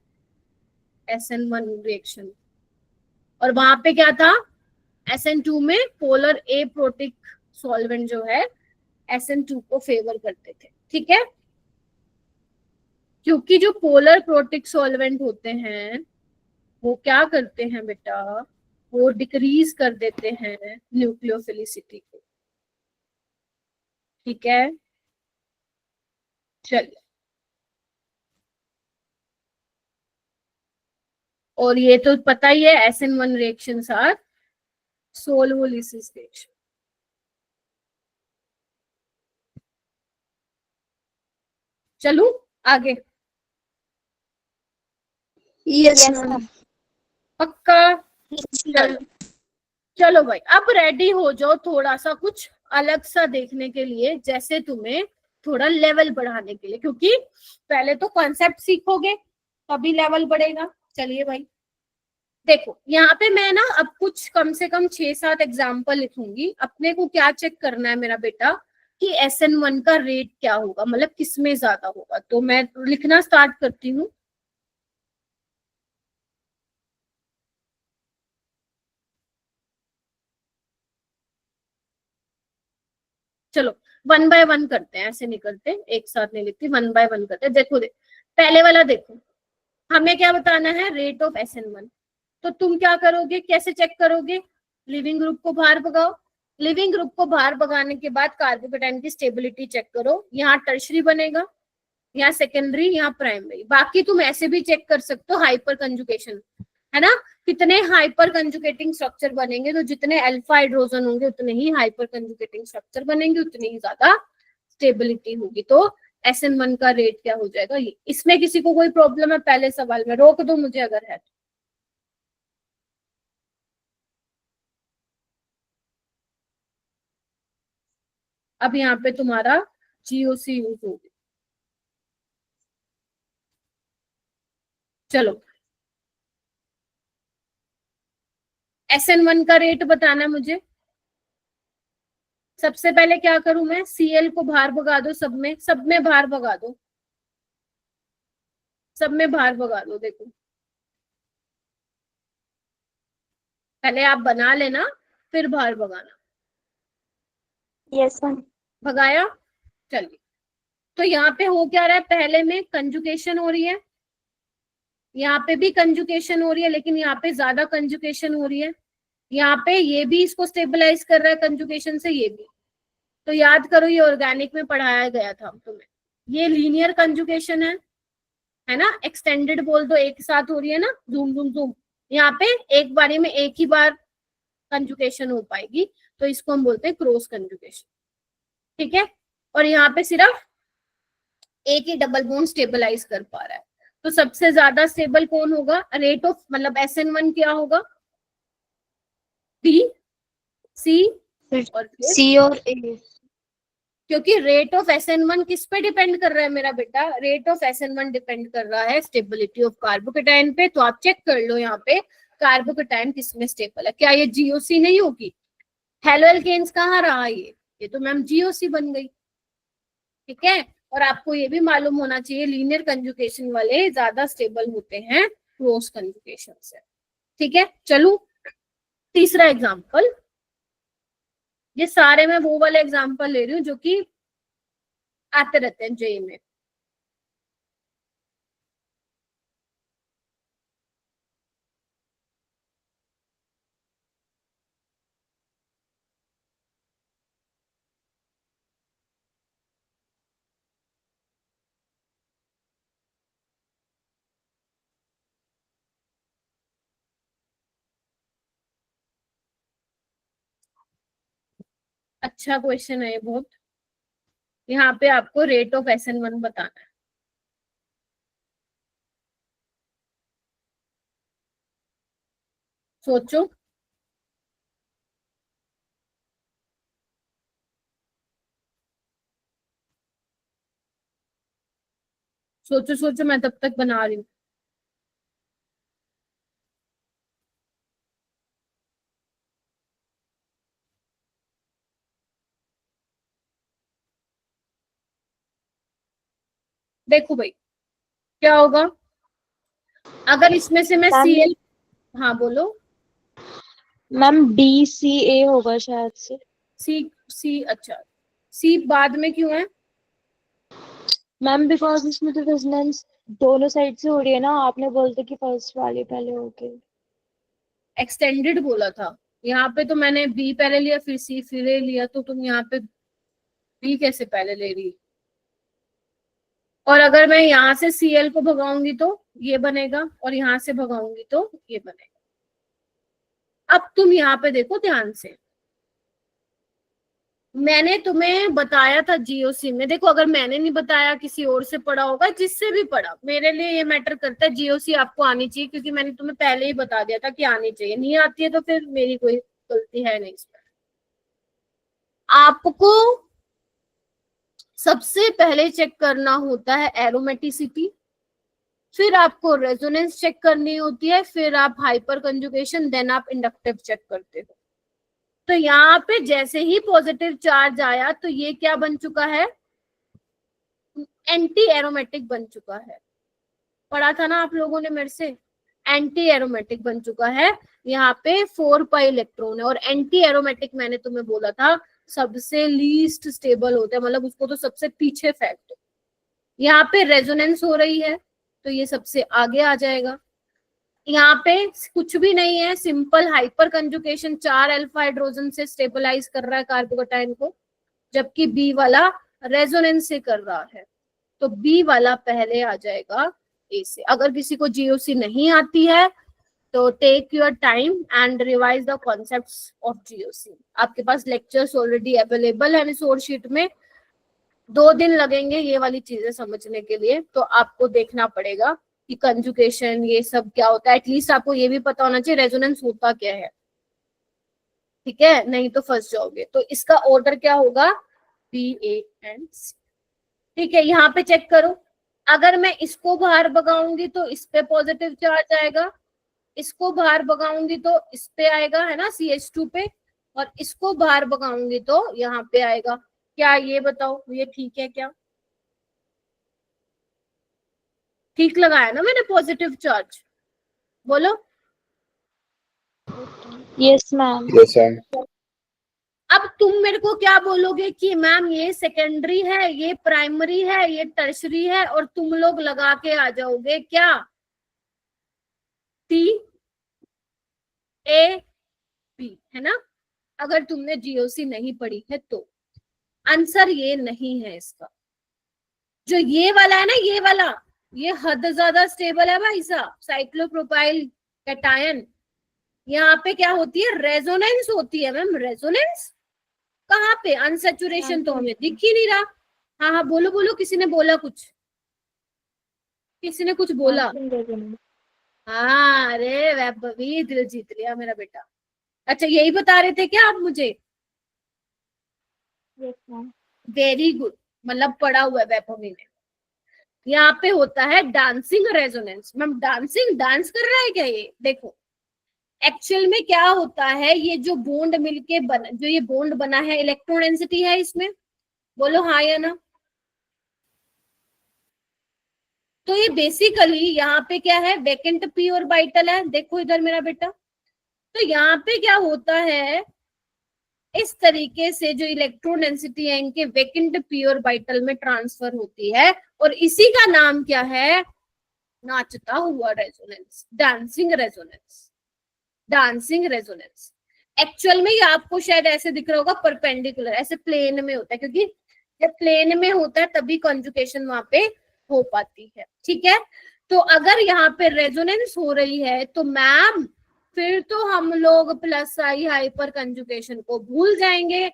SN1 रिएक्शन। और वहां पे क्या था? SN2 में पोलर ए प्रोटिक सॉल्वेंट जो है SN2 को फेवर करते थे। ठीक है, क्योंकि जो पोलर प्रोटिक सॉल्वेंट होते हैं वो क्या करते हैं बेटा? वो डिक्रीज कर देते हैं न्यूक्लियोफिलिसिटी को। ठीक है, चलिए। और ये तो पता ही है, SN1 रिएक्शंस आर सोल्वोलिसिस रिएक्शन। चलू आगे? Yes, ma'am. पक्का? चलो चलो भाई, अब रेडी हो जाओ थोड़ा सा कुछ अलग सा देखने के लिए, जैसे तुम्हें थोड़ा लेवल बढ़ाने के लिए, क्योंकि पहले तो कॉन्सेप्ट सीखोगे तभी लेवल बढ़ेगा। चलिए भाई, देखो यहाँ पे मैं ना अब कुछ कम से कम 6-7 एग्जाम्पल लिखूंगी। अपने को क्या चेक करना है मेरा बेटा कि SN1 का रेट क्या होगा, मतलब किसमें ज्यादा होगा। तो मैं लिखना स्टार्ट करती हूँ। चलो 1 बाय 1 करते हैं, ऐसे नहीं करते, एक साथ नहीं लिखती, 1 बाय 1 करते हैं। देखो पहले वाला देखो, हमें क्या बताना है, रेट ऑफ SN1। तो तुम क्या करोगे, कैसे चेक करोगे, लिविंग ग्रुप को बाहर भगाओ, लिविंग ग्रुप को बाहर भगाने के बाद कार्बोकेटाइन की स्टेबिलिटी चेक करो, यहाँ टर्शरी बनेगा, यहाँ सेकेंडरी, यहाँ प्राइमरी। बाकी तुम ऐसे भी चेक कर सकते हो, हाइपर कंजुकेशन है ना, कितने हाइपर कंजुकेटिंग स्ट्रक्चर बनेंगे, तो जितने अल्फा हाइड्रोजन होंगे उतने ही हाइपर कंजुकेटिंग स्ट्रक्चर बनेंगे, उतनी ही ज्यादा स्टेबिलिटी होगी। तो SN1 का रेट क्या हो जाएगा ये। इसमें किसी को कोई प्रॉब्लम है पहले सवाल में, रोक दो मुझे अगर है। अब यहाँ पे तुम्हारा GOC यूज होगी। चलो SN1 का रेट बताना मुझे। सबसे पहले क्या करूं मैं, Cl को बाहर भगा दो, सब में बाहर भगा दो, सब में बाहर भगा दो। देखो पहले आप बना लेना, फिर बाहर भगाना। Yes ma'am. भगाया, चलिए। तो यहाँ पे हो क्या रहा है, पहले में कंजुकेशन हो रही है, यहाँ पे भी कंजुकेशन हो रही है, लेकिन यहाँ पे ज्यादा कंजुकेशन हो रही है। यहाँ पे ये भी इसको स्टेबलाइज कर रहा है कंजुकेशन से, ये भी। तो याद करो ये ऑर्गेनिक में पढ़ाया गया था तुम्हें, ये लीनियर कंजुकेशन है ना, एक्सटेंडेड बोल दो, एक साथ हो रही है ना, जूम जूम जूम। यहाँ पे एक बारी में एक ही बार कंजुकेशन हो पाएगी, तो इसको हम बोलते हैं क्रॉस कंजुकेशन, ठीक है। और यहाँ पे सिर्फ एक ही डबल बॉन्ड स्टेबलाइज कर पा रहा है। तो सबसे ज्यादा स्टेबल कौन होगा, रेट ऑफ मतलब SN1 क्या होगा, B, C और C और A। क्योंकि रेट ऑफ SN1 किस पे डिपेंड कर रहा है मेरा बेटा, रेट ऑफ SN1 डिपेंड कर रहा है स्टेबिलिटी ऑफ कार्बोकेटाइन पे। तो आप चेक कर लो यहाँ पे कार्बोकेटाइन किसमें स्टेबल है, क्या ये GOC नहीं होगी। हेलो एल्केन्स कहाँ रहा, ये तो मैम GOC बन गई, ठीक है। और आपको ये भी मालूम होना चाहिए लीनियर कंजुकेशन वाले ज्यादा स्टेबल होते हैं क्रॉस कंजुकेशन से, ठीक है। चलो तीसरा एग्जांपल, ये सारे मैं वो वाले एग्जांपल ले रही हूँ जो कि आते रहते हैं जेई में। अच्छा क्वेश्चन है ये बहुत। यहाँ पे आपको रेट ऑफ SN1 बताना है। सोचो, सोचो सोचो, मैं तब तक बना रही हूँ। देखो भाई क्या होगा, अगर इसमें से मैं Cl, हाँ बोलो मैम DCA होगा शायद से। C, अच्छा C बाद में क्यों है, मैम बिकॉज इसमें तो रेजोनेंस दोनों साइड से हो रही है ना, आपने बोलते कि फर्स्ट वाली पहले हो गई। एक्सटेंडेड बोला था, यहाँ पे तो मैंने B पहले लिया फिर C फिर A लिया, तो तुम यहाँ पे B कैसे पहले ले रही। और अगर मैं यहाँ से Cl को भगाऊंगी तो ये बनेगा, और यहाँ से भगाऊंगी तो ये बनेगा। अब तुम यहाँ पे देखो ध्यान से, मैंने तुम्हें बताया था GOC में, देखो अगर मैंने नहीं बताया किसी और से पढ़ा होगा, जिससे भी पढ़ा, मेरे लिए ये मैटर करता है GOC आपको आनी चाहिए, क्योंकि मैंने तुम्हें पहले ही बता दिया था कि आनी चाहिए। नहीं आती है तो फिर मेरी कोई गलती है नहीं इसमें। आपको सबसे पहले चेक करना होता है एरोमेटिसिटी, फिर आपको रेजोनेंस चेक करनी होती है, फिर आप हाइपर कंजुगेशन, देन आप इंडक्टिव चेक करते हो। तो यहाँ पे जैसे ही पॉजिटिव चार्ज आया तो ये क्या बन चुका है, एंटी एरोमेटिक बन चुका है। पढ़ा था ना आप लोगों ने मेरे से, एंटी एरोमेटिक बन चुका है। यहाँ पे 4 पाई इलेक्ट्रॉन है, और एंटी एरोमेटिक मैंने तुम्हें बोला था सबसे लीस्ट स्टेबल होता है, मतलब उसको तो सबसे पीछे फेंक दो। यहाँ पे रेजोनेंस हो रही है तो ये सबसे आगे आ जाएगा। यहाँ पे कुछ भी नहीं है, simple hyper conjugation 4 alpha hydrogen से स्टेबलाइज कर रहा है कार्बोकेटाइन को, जबकि बी वाला रेजोनेंस से कर रहा है, तो बी वाला पहले आ जाएगा ए से। अगर किसी को जीओसी नहीं आती है तो take your time and revise the concepts of GOC. आपके पास लेक्चर्स ऑलरेडी अवेलेबल है रिसोर्स शीट में, 2 दिन लगेंगे ये वाली चीजें समझने के लिए, तो आपको देखना पड़ेगा कि कंजुगेशन ये सब क्या होता है। एटलीस्ट आपको ये भी पता होना चाहिए रेजोनेंस होता क्या है, ठीक है, नहीं तो फंस जाओगे। तो इसका ऑर्डर क्या होगा, बी ए एंड सी, ठीक है। यहाँ पे चेक करो, अगर मैं इसको बाहर भगाऊंगी तो इस पे पॉजिटिव चार्ज आएगा, इसको बाहर भगाऊंगी तो इस पे आएगा, है ना, CH2 पे, और इसको बाहर भगाऊंगी तो यहाँ पे आएगा। क्या ये बताओ, ये ठीक है क्या? ठीक लगाया ना मैंने पॉजिटिव चार्ज, बोलो। Yes ma'am. Yes, ma'am. अब तुम मेरे को क्या बोलोगे कि मैम ये सेकेंडरी है, ये प्राइमरी है, ये टर्शरी है, और तुम लोग लगा के आ जाओगे क्या, टी ए बी, है ना, अगर तुमने जीओसी नहीं पढ़ी है तो। आंसर ये नहीं है इसका। जो ये वाला है ना, ये वाला, ये हद ज्यादा स्टेबल है भाई साहब, साइक्लोप्रोपाइल कैटायन। यहाँ पे क्या होती है, रेजोनेंस होती है मैम, रेजोनेंस कहाँ पे, अनसेचुरेशन तो हमें दिख ही नहीं रहा। हाँ हाँ बोलो बोलो, किसी ने बोला कुछ, किसी ने कुछ बोला? हाँ, अरे वैभवी दिल जीत लिया मेरा बेटा। अच्छा यही बता रहे थे क्या आप मुझे? Yes ma'am. वेरी गुड, मतलब पढ़ा हुआ है वैभवी ने। यहाँ पे होता है dancing resonance. Ma'am dancing, dance कर रहा है क्या ये? देखो एक्चुअल में क्या होता है, ये जो बॉन्ड मिलके बना, जो ये बॉन्ड बना है, इलेक्ट्रॉन डेंसिटी है इसमें, बोलो हाँ या ना। तो ये बेसिकली यहाँ पे क्या है, वेकेंट पी ऑर्बिटल है, देखो इधर मेरा बेटा। तो यहाँ पे क्या होता है, इस तरीके से जो इलेक्ट्रॉन डेंसिटी है इनके वेकेंट पी ऑर्बिटल में ट्रांसफर होती है, और इसी का नाम क्या है, नाचता हुआ resonance, dancing resonance, dancing resonance. Actual में ये आपको शायद ऐसे दिख रहा होगा परपेंडिकुलर, ऐसे प्लेन में होता है, क्योंकि जब प्लेन में होता है तभी कॉन्जुगेशन वहां पे हो पाती है, ठीक है। तो अगर यहाँ पे रेजोनेंस हो रही है तो मैम फिर तो हम लोग प्लस आई हाइपर कंजुगेशन को भूल जाएंगे,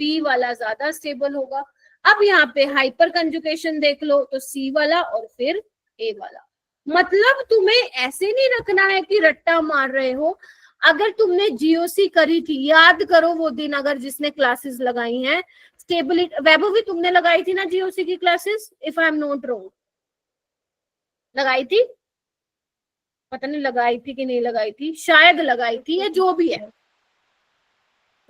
बी वाला ज्यादा स्टेबल होगा। अब यहाँ पे हाइपर कंजुगेशन देख लो तो सी वाला और फिर ए वाला। मतलब तुम्हें ऐसे नहीं रखना है कि रट्टा मार रहे हो। अगर तुमने जीओसी करी थी, याद करो वो दिन, अगर जिसने क्लासेस लगाई हैं स्टेबिलिटी, वैभव भी तुमने लगाई थी ना जीओसी की classes, if I am not wrong, लगाई थी, पता नहीं लगाई थी कि नहीं लगाई थी, शायद लगाई थी, या जो भी है।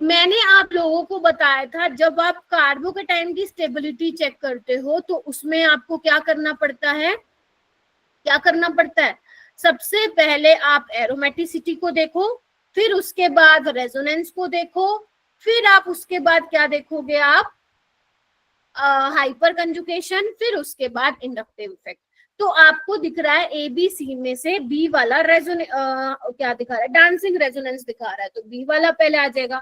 मैंने आप लोगों को बताया था जब आप कार्बोकेटाइन की स्टेबिलिटी चेक करते हो तो उसमें आपको क्या करना पड़ता है, क्या करना पड़ता है, सबसे पहले आप एरोमेटिसिटी को देखो, फिर उसके बाद रेजोनेंस को देखो, फिर आप उसके बाद क्या देखोगे, आप हाइपर कंजुगेशन, फिर उसके बाद इंडक्टिव इफेक्ट। तो आपको दिख रहा है ए बी सी में से बी वाला क्या दिखा रहा है, डांसिंग रेजोनेंस दिखा रहा है, तो बी वाला पहले आ जाएगा।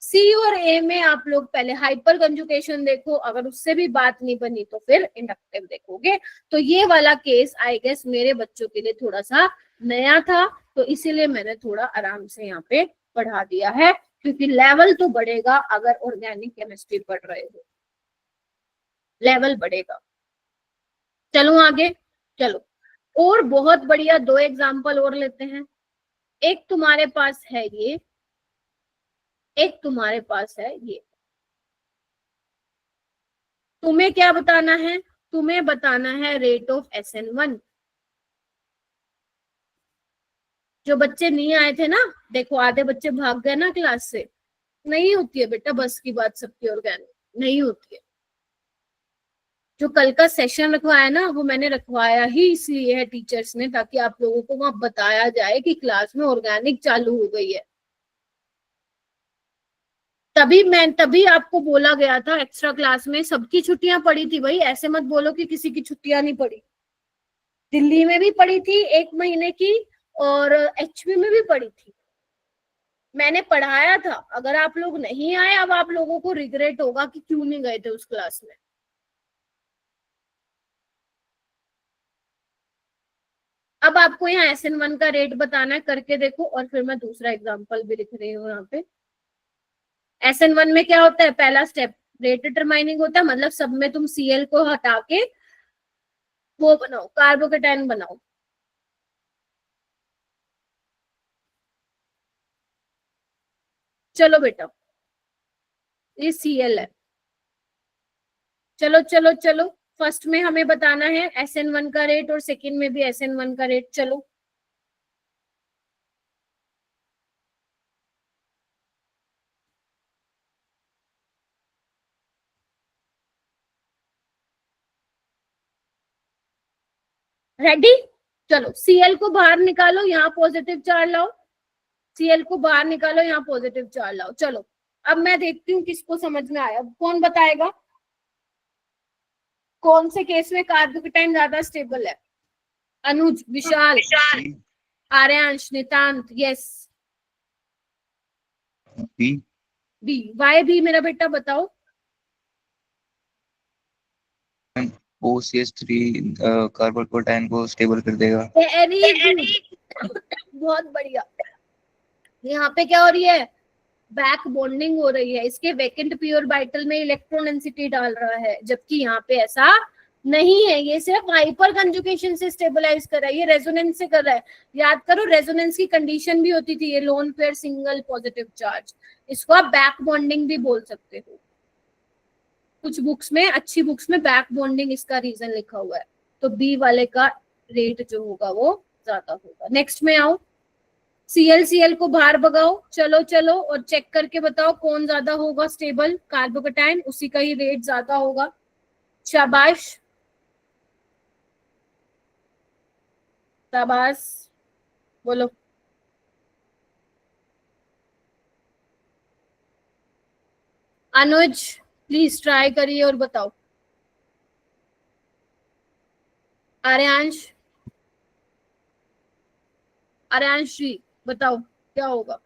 सी और ए में आप लोग पहले हाइपर कंजुगेशन देखो, अगर उससे भी बात नहीं बनी तो फिर इंडक्टिव देखोगे। तो ये वाला केस आई गेस मेरे बच्चों के लिए थोड़ा सा नया था, तो इसीलिए मैंने थोड़ा आराम से यहाँ पे पढ़ा दिया है, क्योंकि लेवल तो बढ़ेगा अगर ऑर्गेनिक केमिस्ट्री पढ़ रहे हो, लेवल बढ़ेगा। चलो आगे, चलो और बहुत बढ़िया 2 एग्जाम्पल और लेते हैं। एक तुम्हारे पास है ये, एक तुम्हारे पास है ये। तुम्हें क्या बताना है, तुम्हें बताना है रेट ऑफ SN1। जो बच्चे नहीं आए थे ना, देखो आधे बच्चे भाग गए ना क्लास से, नहीं होती है बेटा बस की बात सबकी ऑर्गेनिक, नहीं होती है। जो कल का सेशन रखवाया ना, वो मैंने रखवाया ही इसलिए है टीचर्स ने, ताकि आप लोगों को वहां बताया जाए कि क्लास में ऑर्गेनिक चालू हो गई है। तभी आपको बोला गया था एक्स्ट्रा क्लास में सबकी छुट्टियां पड़ी थी भाई, ऐसे मत बोलो कि किसी की छुट्टियां नहीं पड़ी। दिल्ली में भी पड़ी थी 1 महीने की और एचपी में भी पड़ी थी। मैंने पढ़ाया था, अगर आप लोग नहीं आए अब आप लोगों को रिग्रेट होगा कि क्यों नहीं गए थे उस क्लास में। अब आपको यहाँ SN1 का रेट बताना है, करके देखो, और फिर मैं दूसरा एग्जांपल भी लिख रही हूँ यहाँ पे। SN1 में क्या होता है, पहला स्टेप रेट डिटरमाइनिंग होता है, मतलब सब में तुम Cl को हटा के वो बनाओ, कार्बोकेटाइन बनाओ। चलो बेटा, ये Cl है। चलो चलो चलो, फर्स्ट में हमें बताना है SN1 का रेट और सेकंड में भी SN1 का रेट। चलो रेडी? चलो Cl को बाहर निकालो, यहाँ पॉजिटिव चार्ज लाओ। Cl को बाहर निकालो, यहाँ पॉजिटिव चार्ज लाओ। चलो अब मैं देखती हूँ किसको समझ में आया। कौन बताएगा कौन से केस में कार्बोकेटाइन ज्यादा स्टेबल है? अनुज, विशाल, आर्यांश, नितांत। Yes, B. वाई बी मेरा बेटा बताओ। OCH3 कार्बोकेटाइन को स्टेबल कर देगा। बहुत बढ़िया। यहाँ पे क्या हो रही है, बैक बॉन्डिंग हो रही है। इसके वैकेंट पी ऑर्बिटल में इलेक्ट्रॉन डेंसिटी डाल रहा है, जबकि यहाँ पे ऐसा नहीं है। ये सिर्फ हाइपर कंजुगेशन से स्टेबलाइज कर रहा है, ये रेजोनेंस से कर रहा है। याद करो, रेजोनेंस की कंडीशन भी होती थी ये lone pair single positive charge. इसको आप बैक बॉन्डिंग भी बोल सकते हो। कुछ बुक्स में, अच्छी बुक्स में बैक बॉन्डिंग इसका रीजन लिखा हुआ है। तो बी वाले का रेट जो होगा वो ज्यादा होगा। नेक्स्ट में आओ, Cl को बाहर भगाओ। चलो चलो, और चेक करके बताओ कौन ज्यादा होगा स्टेबल। कार्बोकेटाइन, उसी का ही रेट ज्यादा होगा। शाबाश शाबाश, बोलो। अनुज प्लीज ट्राई करिए और बताओ। आर्यांश, आर्यांश जी बताओ क्या होगा।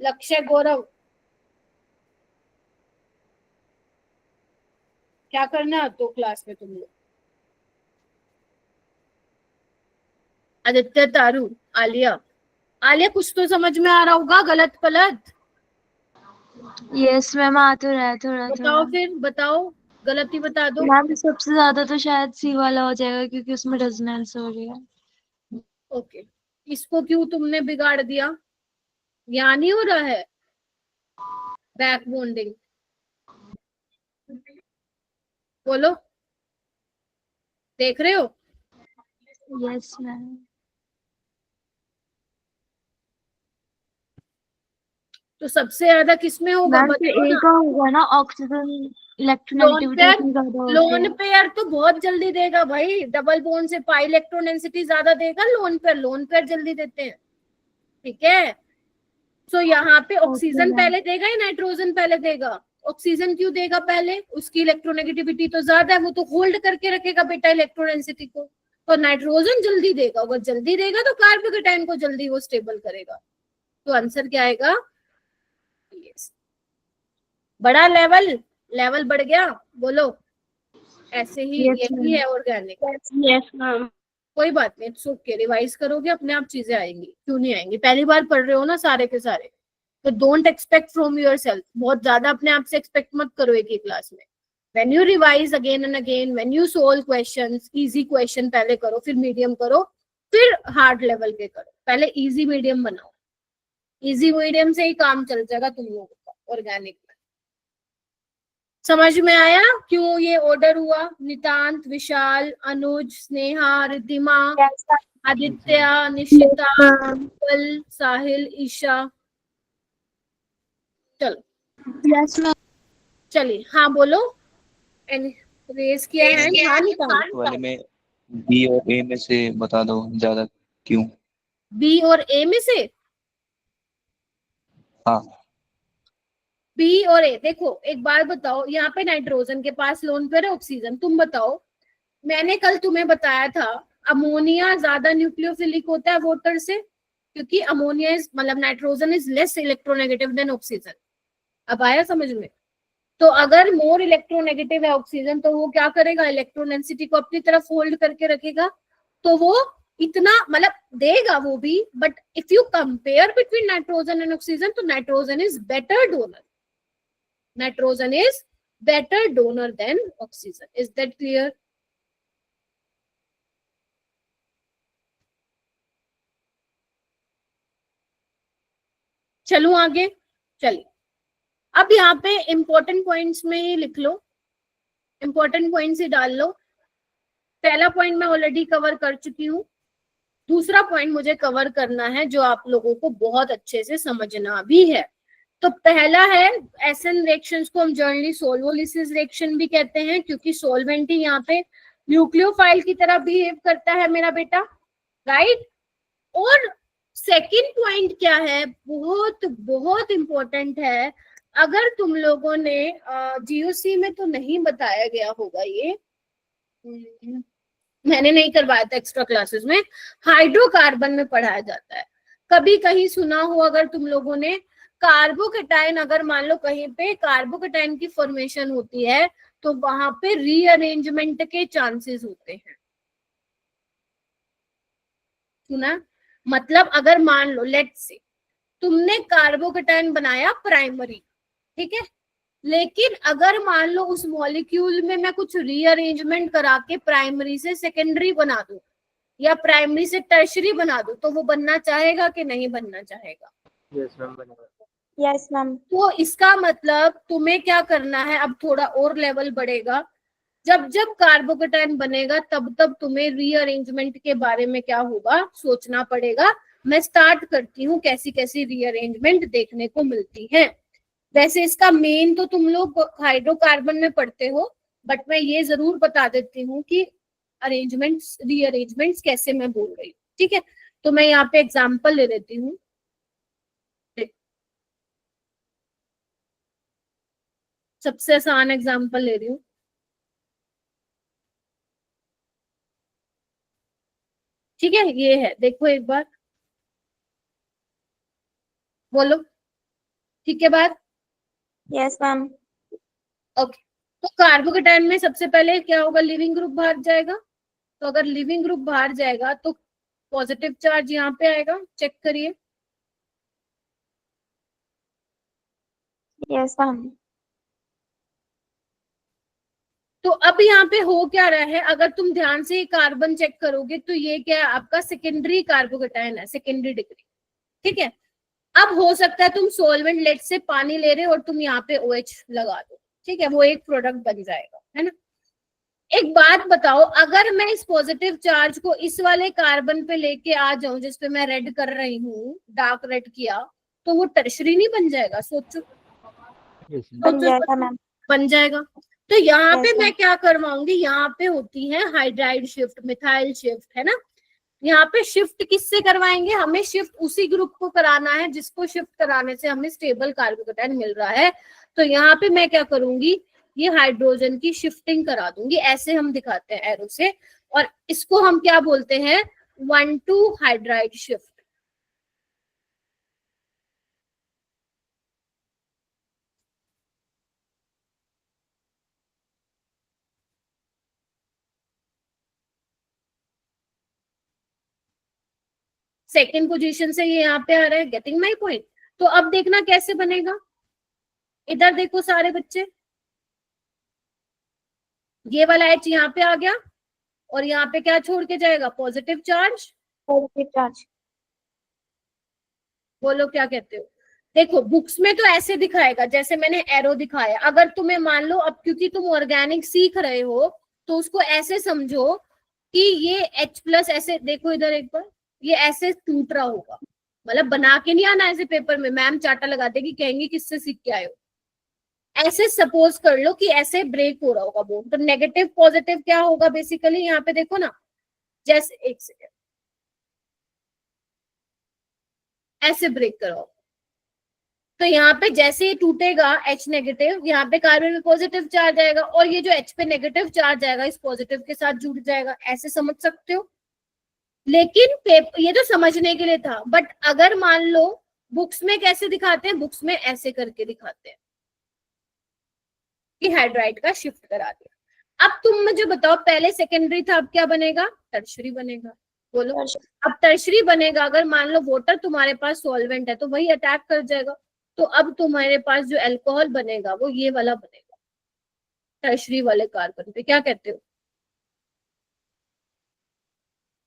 लक्ष्य, गौरव, क्या करना है तो क्लास में तुम लोग? आदित्य, तारू, आलिया। आलिया कुछ तो समझ में आ रहा होगा, गलत पलत? यस मैम, आ तो रहा है थोड़ा बताओ थोड़ा। फिर, बताओ, गलती बता दो। मैम सबसे ज्यादा तो शायद सी वाला हो जाएगा, क्योंकि उसमें रेजोनेंस हो रही है। ओके, इसको क्यों तुमने बिगाड़ दिया? यहाँ नहीं हो रहा है बैक बॉन्डिंग? बोलो, देख रहे हो? Yes ma'am. तो सबसे ज्यादा किसमें होगा मैम तो बताओ ए ना। का होगा ना, ऑक्सीजन इलेक्ट्रोनेगेटिविटी उसमें ज्यादा होती लोन है। पेयर तो बहुत जल्दी देगा भाई, डबल बॉन्ड से पाई इलेक्ट्रॉन डेंसिटी ज्यादा देगा। लोन पेयर जल्दी देते हैं, ठीक है। सो यहाँ पे ऑक्सीजन मैम। पहले देगा या नाइट्रोजन पहले देगा? ऑक्सीजन क्यों देगा पहले? उसकी इलेक्ट्रोनेगेटिविटी तो ज्यादा है, वो तो होल्ड करके रखेगा बेटा इलेक्ट्रॉन डेंसिटी को। तो नाइट्रोजन जल्दी देगा, अगर जल्दी देगा तो कार्बोकेटाइन को जल्दी वो स्टेबल करेगा। तो आंसर क्या आएगा? yes. बड़ा लेवल बढ़ गया, बोलो। ऐसे ही Yes, यही ma'am. है ऑर्गेनिक। Yes ma'am. कोई बात नहीं, इट्स ओके, रिवाइज करोगे अपने आप चीजें आएंगी। क्यों नहीं आएंगी? पहली बार पढ़ रहे हो ना सारे के सारे, तो don't expect from your self. बहुत ज्यादा अपने आप से एक्सपेक्ट मत करो एक ही क्लास में। When you revise again and again, when you solve questions, easy question पहले करो, फिर मीडियम करो, फिर हार्ड लेवल के करो। पहले इजी मीडियम बनाओ, इजी मीडियम से ही काम चल जाएगा तुम लोगों का ऑर्गेनिक में। समझ में आया क्यों ये ऑर्डर हुआ? नितांत, विशाल, अनुज, स्नेहा, रिद्धिमा, आदित्य, निशिता, कल, साहिल, ईशा। चलो यस मैम। चलिए, हाँ बोलो। रेस किया है। हाँ नितांत, वाले में बी और ए में से बता दो ज्यादा क्यों। बी और ए में से? हाँ। बी और ए, देखो एक बार बताओ, यहाँ पे नाइट्रोजन के पास लोन पेयर है ऑक्सीजन, तुम बताओ, मैंने कल तुम्हें बताया था अमोनिया ज्यादा न्यूक्लियोफिलिक होता है वाटर से, क्योंकि अमोनिया इज मतलब nitrogen is less electronegative than oxygen. अब आया समझ में? तो अगर मोर इलेक्ट्रोनेगेटिव है ऑक्सीजन तो वो क्या करेगा, इलेक्ट्रॉन डेंसिटी को अपनी तरफ होल्ड करके रखेगा, तो वो इतना मतलब देगा वो भी, but if you compare between nitrogen and oxygen तो nitrogen is better donor, nitrogen is better donor than oxygen. Is that clear? चलो आगे, चलिए अब यहाँ पे इंपॉर्टेंट पॉइंट्स में ही लिख लो, इंपॉर्टेंट पॉइंट्स ही डाल लो। पहला पॉइंट मैं ऑलरेडी कवर कर चुकी हूँ, दूसरा पॉइंट मुझे कवर करना है जो आप लोगों को बहुत अच्छे से समझना भी है। तो पहला है एसएन रिएक्शंस को हम जनरली सोल्वोलिसिस रिएक्शन भी कहते हैं, क्योंकि सोलवेंट ही यहाँ पे न्यूक्लियोफाइल की तरह बिहेव करता है मेरा बेटा, राइट। और सेकंड पॉइंट क्या है, बहुत बहुत इंपॉर्टेंट है, अगर तुम लोगों ने जीओसी में तो नहीं बताया गया होगा ये, मैंने नहीं करवाया था एक्स्ट्रा क्लासेस में, हाइड्रोकार्बन में पढ़ाया जाता है। कभी कहीं सुना हो अगर तुम लोगों ने, कार्बोकेटाइन, अगर मान लो कहीं पे कार्बोकेटाइन की फॉर्मेशन होती है तो वहां पे रीअरेंजमेंट के चांसेस होते हैं, सुना? मतलब अगर मान लो लेट्स से तुमने कार्बोकेटाइन बनाया प्राइमरी, ठीक है, लेकिन अगर मान लो उस मॉलिक्यूल में मैं कुछ रीअरेंजमेंट करा के प्राइमरी से सेकेंडरी बना दूं या प्राइमरी से टर्शरी बना दूं, तो वो बनना चाहेगा कि नहीं बनना चाहेगा? यस मैम, बनेगा। Yes ma'am. तो इसका मतलब तुम्हें क्या करना है, अब थोड़ा और लेवल बढ़ेगा, जब जब कार्बोकेटाइन बनेगा तब तब तुम्हें रीअरेंजमेंट के बारे में क्या होगा, सोचना पड़ेगा। मैं स्टार्ट करती हूँ कैसी कैसी रीअरेंजमेंट देखने को मिलती है। वैसे इसका मेन तो तुम लोग हाइड्रोकार्बन में पढ़ते हो, बट मैं ये जरूर बता देती हूँ कि अरेंजमेंट्स रीअरेंजमेंट्स कैसे मैं बोल रही हूँ, ठीक है। तो मैं यहाँ पे एग्जांपल ले लेती हूँ, सबसे आसान एग्जांपल ले रही हूँ, ठीक है। ये है, देखो एक बार, बोलो ठीक है बात? Yes ma'am. ओके, तो कार्बोकेटाइन में सबसे पहले क्या होगा, लिविंग ग्रुप बाहर जाएगा। तो अगर लिविंग ग्रुप बाहर जाएगा तो पॉजिटिव चार्ज यहाँ पे आएगा, चेक करिए। Yes ma'am. तो अब यहाँ पे हो क्या रहा है, अगर तुम ध्यान से कार्बन चेक करोगे तो ये क्या है, आपका सेकेंडरी कार्बोकेटाइन है, सेकेंडरी डिग्री, ठीक है। अब हो सकता है तुम सोलवेंट लेट से पानी ले रहे हो और तुम यहाँ पे OH लगा दो, ठीक है, वो एक प्रोडक्ट बन जाएगा, है ना। एक बात बताओ, अगर मैं इस पॉजिटिव चार्ज को इस वाले कार्बन पे लेके आ जाऊं जिसपे मैं रेड कर रही हूँ, डार्क रेड किया, तो वो टर्शरी नहीं बन जाएगा? सोचो, बन जाएगा मैम। बन जाएगा। तो यहाँ Yes, पे मैं ma'am. क्या करवाऊंगी, यहाँ पे होती है हाइड्राइड शिफ्ट, मिथाइल शिफ्ट, है ना। यहाँ पे शिफ्ट किससे करवाएंगे, हमें शिफ्ट उसी ग्रुप को कराना है जिसको शिफ्ट कराने से हमें स्टेबल कार्बोकेटाइन मिल रहा है। तो यहाँ पे मैं क्या करूंगी, ये हाइड्रोजन की शिफ्टिंग करा दूंगी, ऐसे हम दिखाते हैं एरो से, और इसको हम क्या बोलते हैं, 1,2 हाइड्राइड शिफ्ट। सेकेंड पोजीशन से ये यहाँ पे आ रहा है, गेटिंग माई पॉइंट। तो अब देखना कैसे बनेगा, इधर देखो सारे बच्चे, ये वाला H यहाँ पे आ गया और यहाँ पे क्या छोड़ के जाएगा, पॉजिटिव चार्ज। Positive charge. बोलो क्या कहते हो? देखो बुक्स में तो ऐसे दिखाएगा जैसे मैंने एरो दिखाया, अगर तुम्हें मान लो, अब क्योंकि तुम ऑर्गेनिक सीख रहे हो तो उसको ऐसे समझो कि ये H+ ऐसे, देखो इधर एक बार, ये ऐसे टूट रहा होगा, मतलब बना के नहीं आना ऐसे पेपर में, मैम चाटा लगा देगी, कहेंगी किससे सीख के आए हो। ऐसे सपोज कर लो कि ऐसे ब्रेक हो रहा होगा बोन, तो नेगेटिव पॉजिटिव क्या होगा बेसिकली, यहाँ पे देखो ना, जैसे एक सेकेंड, ऐसे ब्रेक कराओ। तो यहाँ पे जैसे ही टूटेगा H नेगेटिव, यहाँ पे कार्बन में पॉजिटिव चार्ज आएगा और ये जो H पे नेगेटिव चार्ज आएगा इस पॉजिटिव के साथ जुड़ जाएगा। ऐसे समझ सकते हो। लेकिन ये तो समझने के लिए था, बट अगर मान लो बुक्स में कैसे दिखाते हैं, बुक्स में ऐसे करके दिखाते हैं कि हाइड्राइड का शिफ्ट करा दिया। अब तुम मुझे बताओ, पहले सेकेंडरी था, अब क्या बनेगा? टर्शरी बनेगा। बोलो। अब टर्शरी बनेगा, अगर मान लो वाटर तुम्हारे पास सॉल्वेंट है तो वही अटैक कर जाएगा। तो अब तुम्हारे पास जो अल्कोहल बनेगा वो ये वाला बनेगा, टर्शरी वाले कार्बन पे। क्या कहते हो?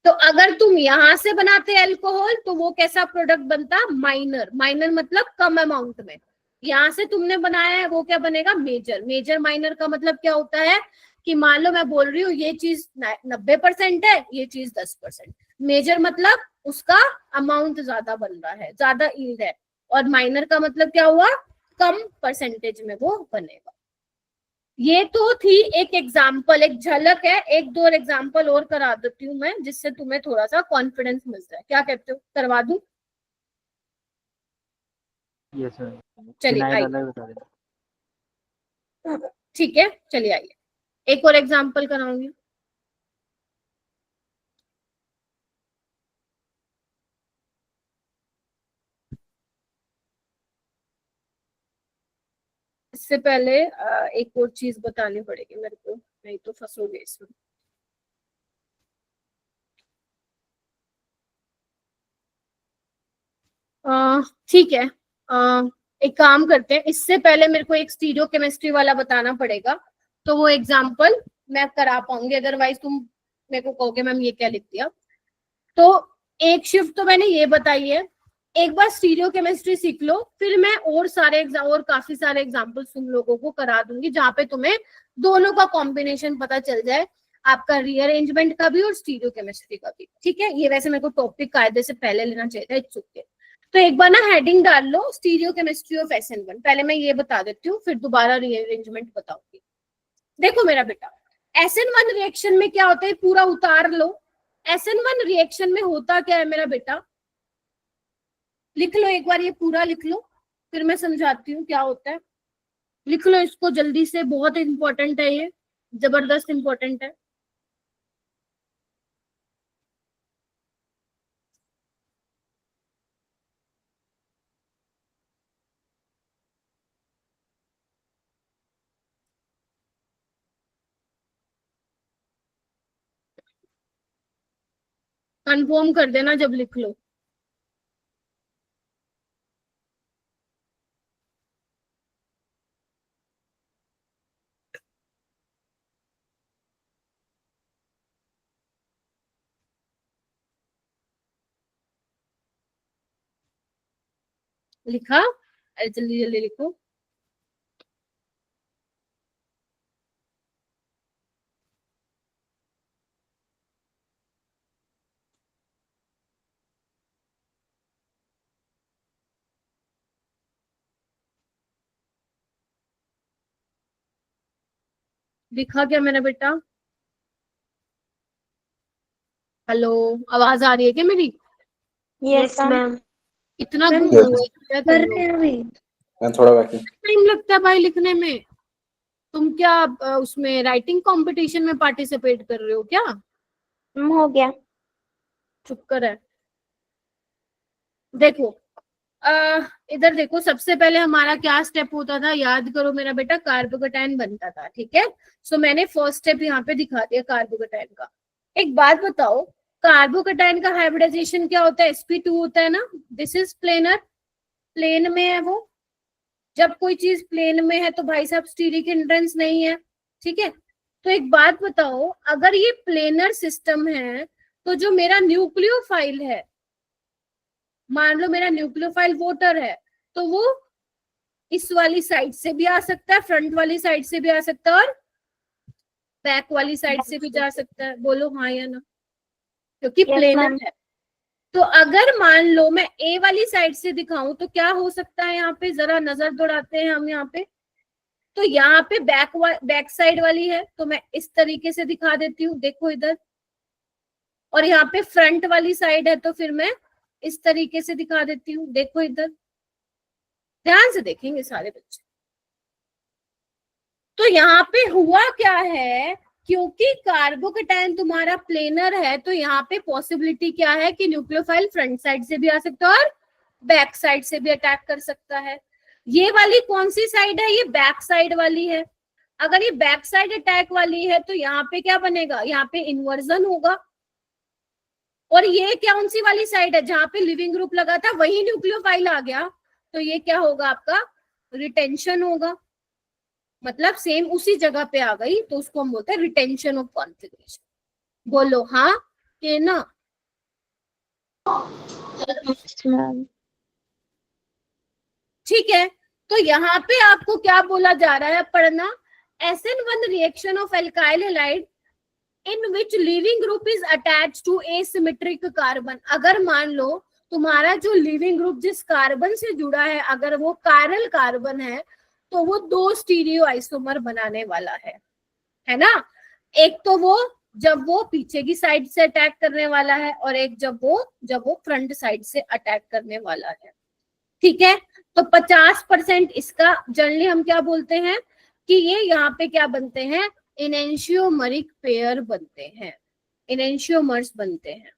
तो अगर तुम यहां से बनाते अल्कोहल तो वो कैसा प्रोडक्ट बनता? माइनर। माइनर मतलब कम अमाउंट में। यहां से तुमने बनाया है वो क्या बनेगा? मेजर। मेजर माइनर का मतलब क्या होता है कि मान लो मैं बोल रही हूँ ये चीज 90% है, ये चीज 10%। मेजर मतलब उसका अमाउंट ज्यादा बन रहा है, ज्यादा यील्ड है। और माइनर का मतलब क्या हुआ? कम परसेंटेज में वो बनेगा। ये तो थी एक एग्जाम्पल, एक झलक है। एक दो एग्जाम्पल और करा देती हूँ मैं, जिससे तुम्हें थोड़ा सा कॉन्फिडेंस मिल जाए। क्या कहते हो, करवा दूं? Yes sir. चलिए फिनाइल आइए। अलग बता देना। ठीक है, चलिए आइए, एक और एग्जाम्पल कराऊंगी। इससे पहले एक और चीज बतानी पड़ेगी मेरे को, नहीं तो फंसोगे इसमें। ठीक है, एक काम करते हैं, इससे पहले मेरे को एक स्टीरियो केमिस्ट्री वाला बताना पड़ेगा, तो वो एग्जाम्पल मैं करा पाऊंगी, अदरवाइज तुम मेरे को कहोगे मैम ये क्या लिख दिया। तो एक शिफ्ट तो मैंने ये बताई है, एक बार स्टीरियो केमिस्ट्री सीख लो, फिर मैं और सारे और काफी सारे एग्जाम्पल्स तुम लोगों को करा दूंगी, जहाँ पे तुम्हें दोनों का कॉम्बिनेशन पता चल जाए, आपका रीअरेंजमेंट का भी और स्टीरियो केमिस्ट्री का भी। ठीक है, ये वैसे मेरे को टॉपिक कायदे से पहले लेना चाहिए था, इट्स ओके। तो एक बार ना हेडिंग डाल लो, स्टीरियो केमिस्ट्री ऑफ SN1। पहले मैं ये बता देती हूँ, फिर दोबारा रीअरेंजमेंट बताऊंगी। देखो मेरा बेटा, SN1 रिएक्शन में क्या होता है, पूरा उतार लो। SN1 रिएक्शन में होता क्या है मेरा बेटा, लिख लो एक बार, ये पूरा लिख लो, फिर मैं समझाती हूँ क्या होता है। लिख लो इसको जल्दी से, बहुत इंपॉर्टेंट है ये, जबरदस्त इंपॉर्टेंट है। कंफर्म कर देना जब लिख लो। लिखा? अरे जल्दी जल्दी लिखो। लिखा क्या मेरा बेटा? हेलो, आवाज आ रही है क्या मेरी? Yes ma'am. इतना मैम कर रहे हैं अभी। मैं थोड़ा बाकी। टाइम लगता है भाई लिखने में। तुम क्या उसमें राइटिंग कंपटीशन में पार्टिसिपेट कर रहे हो क्या? हो गया। चुप कर है। देखो इधर देखो, सबसे पहले हमारा क्या स्टेप होता था, याद करो मेरा बेटा, कार्बोकेटाइन बनता था। ठीक है, सो मैंने फर्स्ट स्टेप यहाँ पे दिखा दिया कार्बोकेटाइन का। एक बात बताओ, कार्बोकेटाइन का हाइब्रिडाइजेशन क्या होता है? sp2 होता है ना। दिस इज प्लेनर, प्लेन में है वो। जब कोई चीज प्लेन में है तो भाई साहब स्टीरिक हिंड्रेंस नहीं है। ठीक है, तो एक बात बताओ, अगर ये प्लेनर सिस्टम है तो जो मेरा न्यूक्लियोफाइल है, मान लो मेरा न्यूक्लियोफाइल वाटर है, तो वो इस वाली साइड से भी आ सकता है, फ्रंट वाली साइड से भी आ सकता है, और बैक वाली साइड से भी जा सकता है। बोलो हाँ या ना, क्योंकि प्लेनर है। तो अगर मान लो मैं ए वाली साइड से दिखाऊं तो क्या हो सकता है, यहाँ पे जरा नजर दौड़ाते हैं हम यहाँ पे। तो यहाँ पे बैक साइड वाली है, तो मैं इस तरीके से दिखा देती हूँ, देखो इधर। और यहाँ पे फ्रंट वाली साइड है, तो फिर मैं इस तरीके से दिखा देती हूँ, देखो इधर ध्यान से देखेंगे सारे बच्चे। तो यहाँ पे हुआ क्या है, क्योंकि कार्बोकेटायन तुम्हारा प्लेनर है तो यहाँ पे पॉसिबिलिटी क्या है कि न्यूक्लियोफाइल फ्रंट साइड से भी आ सकता है और बैक साइड से भी अटैक कर सकता है। ये वाली कौन सी साइड है, ये बैक साइड वाली है। अगर ये बैक साइड अटैक वाली है तो यहाँ पे क्या बनेगा, यहाँ पे इन्वर्जन होगा। और ये कौन सी वाली साइड है, जहां पे लिविंग ग्रुप लगा था वही न्यूक्लियोफाइल आ गया, तो ये क्या होगा आपका, रिटेंशन होगा। मतलब सेम उसी जगह पे आ गई, तो उसको हम बोलते हैं रिटेंशन ऑफ कॉन्फिगरेशन। बोलो हाँ कि ना। मैम ठीक है, तो यहाँ पे आपको क्या बोला जा रहा है पढ़ना, SN1 reaction of alkyl halide in which leaving group is attach to asymmetric carbon. अगर मान लो तुम्हारा जो लिविंग ग्रुप जिस कार्बन से जुड़ा है अगर वो कायरल कार्बन है तो वो 2 स्टीरियो आइसोमर बनाने वाला है ना। एक तो वो जब वो पीछे की साइड से अटैक करने वाला है और एक जब वो फ्रंट साइड से अटैक करने वाला है। ठीक है, तो 50% इसका जनरली हम क्या बोलते हैं कि ये यहाँ पे क्या बनते हैं, इनेंशियोमरिक पेयर बनते हैं, इनेंशियोमर्स बनते हैं,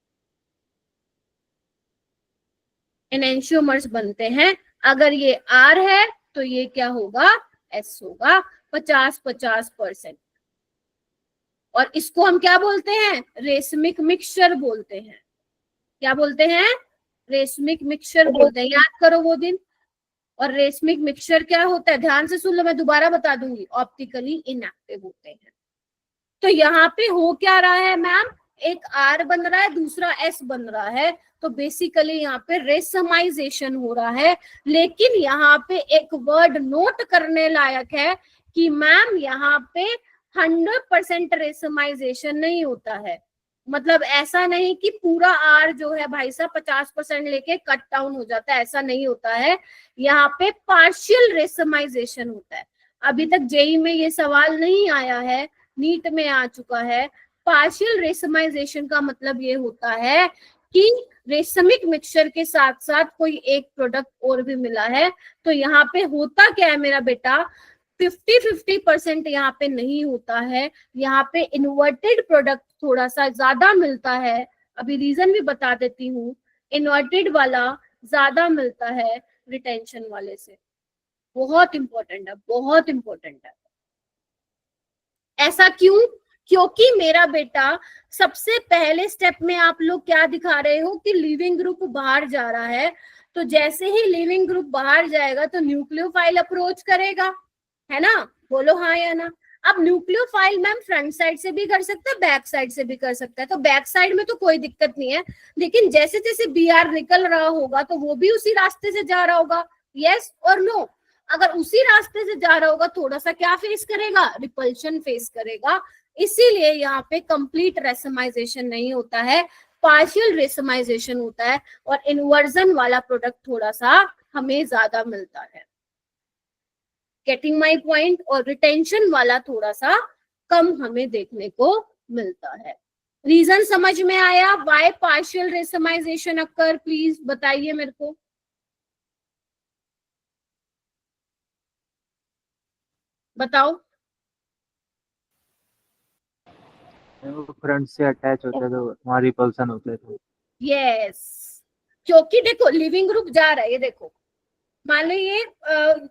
इनेंशियोमर्स बनते हैं। अगर ये R है तो ये क्या होगा, S होगा। 50-50%। और इसको हम क्या बोलते हैं, रेशमिक मिक्सचर बोलते हैं। क्या बोलते हैं, रेशमिक मिक्सचर बोलते हैं। याद करो वो दिन। और रेशमिक मिक्सचर क्या होता है, ध्यान से सुन लो, मैं दोबारा बता दूंगी, ऑप्टिकली इनएक्टिव होते हैं। तो यहाँ पे हो क्या रहा है मैम, एक R बन रहा है, दूसरा S बन रहा है, तो बेसिकली यहाँ पे रेसमाइजेशन हो रहा है। लेकिन यहाँ पे एक वर्ड नोट करने लायक है कि मैम यहाँ पे 100% रेसमाइजेशन नहीं होता है। मतलब ऐसा नहीं कि पूरा R जो है भाई साहब 50% लेके कट डाउन हो जाता है, ऐसा नहीं होता है। यहाँ पे पार्शियल रेसमाइजेशन होता है। अभी तक जेई में ये सवाल नहीं आया है, नीट में आ चुका है। पार्शियल रेसमाइजेशन का मतलब ये होता है कि रेशमिक मिक्सचर के साथ साथ कोई एक प्रोडक्ट और भी मिला है। तो यहाँ पे होता क्या है मेरा बेटा, 50-50% यहाँ पे नहीं होता है, यहाँ पे इन्वर्टेड प्रोडक्ट थोड़ा सा ज्यादा मिलता है। अभी रीजन भी बता देती हूँ, इन्वर्टेड वाला ज्यादा मिलता है रिटेंशन वाले से। बहुत इंपॉर्टेंट है, बहुत इंपॉर्टेंट है। ऐसा क्यों, क्योंकि मेरा बेटा सबसे पहले स्टेप में आप लोग क्या दिखा रहे हो कि लिविंग ग्रुप बाहर जा रहा है। तो जैसे ही लिविंग ग्रुप बाहर जाएगा तो न्यूक्लियोफाइल अप्रोच करेगा, है ना। बोलो हाँ या ना। अब न्यूक्लियोफाइल मैम फ्रंट साइड से भी कर सकता है, बैक साइड से भी कर सकता है। तो बैक साइड में तो कोई दिक्कत नहीं है, लेकिन जैसे जैसे BR निकल रहा होगा तो वो भी उसी रास्ते से जा रहा होगा, यस और नो। अगर उसी रास्ते से जा रहा होगा थोड़ा सा क्या फेस करेगा, रिपल्शन फेस करेगा। इसीलिए यहाँ पे कंप्लीट रेसमाइजेशन नहीं होता है, पार्शियल रेसमाइजेशन होता है। और इन्वर्जन वाला प्रोडक्ट थोड़ा सा हमें ज्यादा मिलता है, गेटिंग माई पॉइंट। और रिटेंशन वाला थोड़ा सा कम हमें देखने को मिलता है। रीजन समझ में आया, why partial racemization occur, please बताइए मेरे को। बताओ। फ्रंट से अटैच होता है तो वहाँ रिपल्सन होता है तो। यस, क्योंकि देखो लिविंग ग्रुप जा रहा है, ये देखो मान लो ये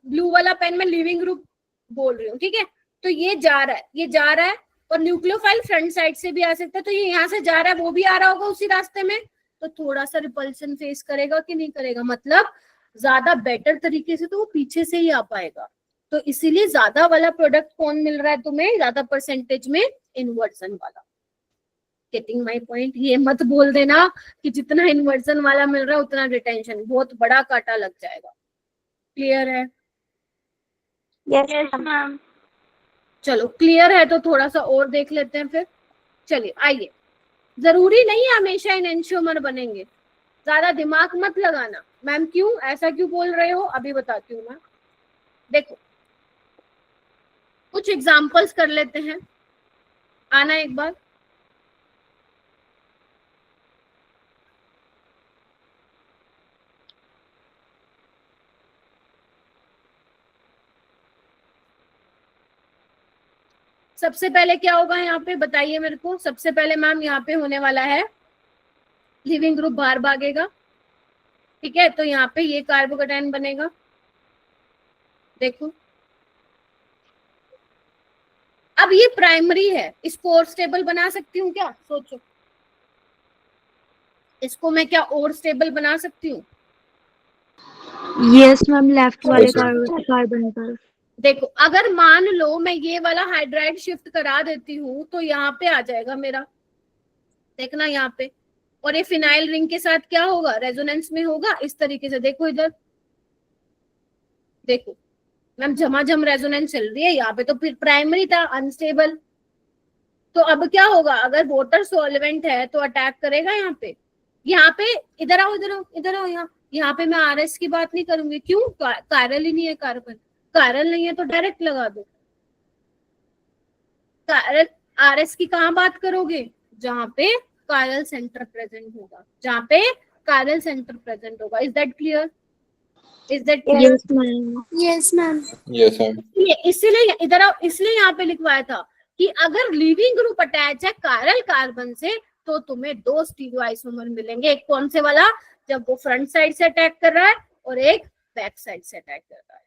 ब्लू वाला पेन में लिविंग ग्रुप बोल रही हूँ, ठीक है। तो ये जा रहा है, ये जा रहा है, और न्यूक्लियोफाइल फ्रंट साइड से भी आ सकता है। तो ये यहाँ से जा रहा है, वो भी आ रहा होगा उसी रास्ते में, तो थोड़ा सा रिपल्सन फेस करेगा कि नहीं करेगा। मतलब ज्यादा बेटर तरीके से तो वो पीछे से ही आ पाएगा। तो इसीलिए ज्यादा वाला प्रोडक्ट कौन मिल रहा है तुम्हें ज्यादा परसेंटेज में, इन्वर्जन वाला। Getting my point. ये मत बोल देना कि जितना इन्वर्जन वाला मिल रहा है उतना रिटेंशन, बहुत बड़ा कांटा लग जाएगा। क्लियर है? Yes ma'am. चलो क्लियर है तो थोड़ा सा और देख लेते हैं फिर। चलिए आइए, जरूरी नहीं है हमेशा एनेंशियोमर बनेंगे, ज्यादा दिमाग मत लगाना। मैम क्यों ऐसा क्यों बोल रहे हो, अभी बताती हूँ मैं। देखो कुछ एग्जांपल्स कर लेते हैं, आना एक बार। सबसे पहले क्या होगा यहाँ पे बताइए मेरे को। सबसे पहले मैम यहाँ पे होने वाला है लिविंग ग्रुप बाहर भागेगा, ठीक है, तो यहाँ पे ये कार्बोकेटाइन बनेगा। देखो अब ये प्राइमरी है, इसको और स्टेबल बना सकती हूँ क्या, सोचो, इसको मैं क्या और स्टेबल बना सकती हूँ? यस मैम, लेफ्ट वाले Yes, ma'am. कार्बन पर। देखो अगर मान लो मैं ये वाला हाइड्राइड शिफ्ट करा देती हूँ तो यहाँ पे आ जाएगा मेरा, देखना यहाँ पे, और ये फिनाइल रिंग के साथ क्या होगा, रेजोनेंस में होगा इस तरीके से। देखो इधर, देखो मैम झमाझम रेजोनेंस चल रही है यहाँ पे, तो फिर प्राइमरी था अनस्टेबल। तो अब क्या होगा, अगर वाटर सॉल्वेंट है तो अटैक करेगा यहाँ पे, यहाँ पे। इधर आओ इधर आओ इधर आओ, यहाँ पे मैं आरएस की बात नहीं करूंगी, क्यों, कायरल ही नहीं है, कार्बन कायरल नहीं है तो डायरेक्ट लगा दो। कायरल आरएस की कहाँ बात करोगे, जहाँ पे कायरल सेंटर प्रेजेंट होगा, जहाँ पे कायरल सेंटर प्रेजेंट होगा। Is that clear, is that clear? Yes ma'am. Yes ma'am. Yes, ma'am. इसलिए इधर आओ, इसलिए यहाँ पे लिखवाया था कि अगर लिविंग ग्रुप अटैच है कायरल कार्बन से तो तुम्हें दो स्टीरियोआइसोमर मिलेंगे। एक कौन से वाला, जब वो फ्रंट साइड से अटैक कर रहा है और एक बैक साइड से अटैक कर रहा है।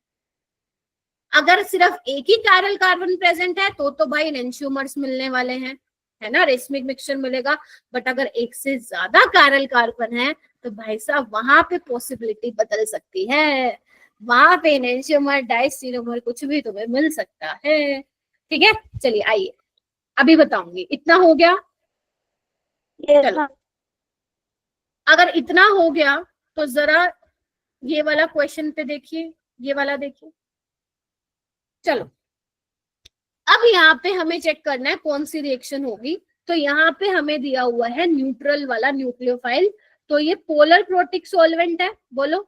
अगर सिर्फ एक ही कायरल कार्बन प्रेजेंट है तो भाई एनेंशियोमर्स मिलने वाले हैं, है ना, रेसमिक मिक्सचर मिलेगा। बट अगर एक से ज्यादा कायरल कार्बन है तो भाई साहब वहां पे पॉसिबिलिटी बदल सकती है, वहां पे एनेंशियोमर डाइस्टीरियोमर कुछ भी तुम्हें मिल सकता है। ठीक है, चलिए आइए अभी बताऊंगी। इतना हो गया, यस चलो। मैम। अगर इतना हो गया तो जरा ये वाला क्वेश्चन पे देखिए, ये वाला देखिए। चलो अब यहाँ पे हमें चेक करना है कौन सी रिएक्शन होगी। तो यहाँ पे हमें दिया हुआ है न्यूट्रल वाला न्यूक्लियोफाइल, तो ये पोलर प्रोटिक सॉल्वेंट है, बोलो।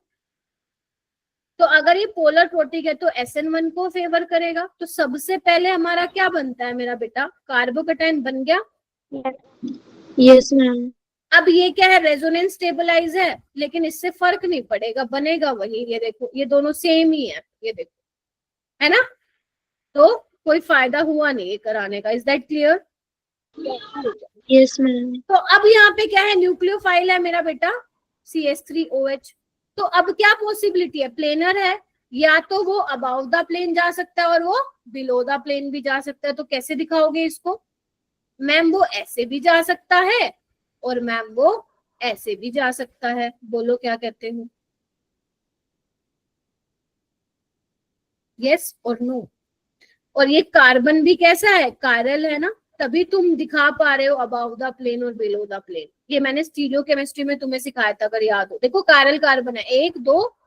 तो अगर ये पोलर प्रोटिक है तो SN1 को फेवर करेगा। तो सबसे पहले हमारा क्या बनता है मेरा बेटा, कार्बोकेटाइन बन गया। Yes ma'am. अब ये क्या है, रेजोनेंस स्टेबलाइज है, लेकिन इससे फर्क नहीं पड़ेगा, बनेगा वही। ये देखो ये दोनों सेम ही है, ये देखो, है ना, तो कोई फायदा हुआ नहीं ये कराने का। Is that clear? Yes ma'am. तो अब यहाँ पे क्या है, न्यूक्लियोफाइल है मेरा बेटा CH3OH। तो अब क्या पॉसिबिलिटी है, प्लेनर है, या तो वो अबाउ द प्लेन जा सकता है और वो बिलो द प्लेन भी जा सकता है। तो कैसे दिखाओगे इसको, मैम वो ऐसे भी जा सकता है और मैम वो ऐसे भी जा सकता है। बोलो क्या कहते हो, यस और नो। और ये कार्बन भी कैसा है, कायरल है ना, तभी तुम दिखा पा रहे हो अबाउ द प्लेन और बिलो द प्लेन। ये मैंने स्टीरियो केमिस्ट्री में तुम्हें सिखाया था, अगर याद हो। देखो कायरल कार्बन है, एक दो,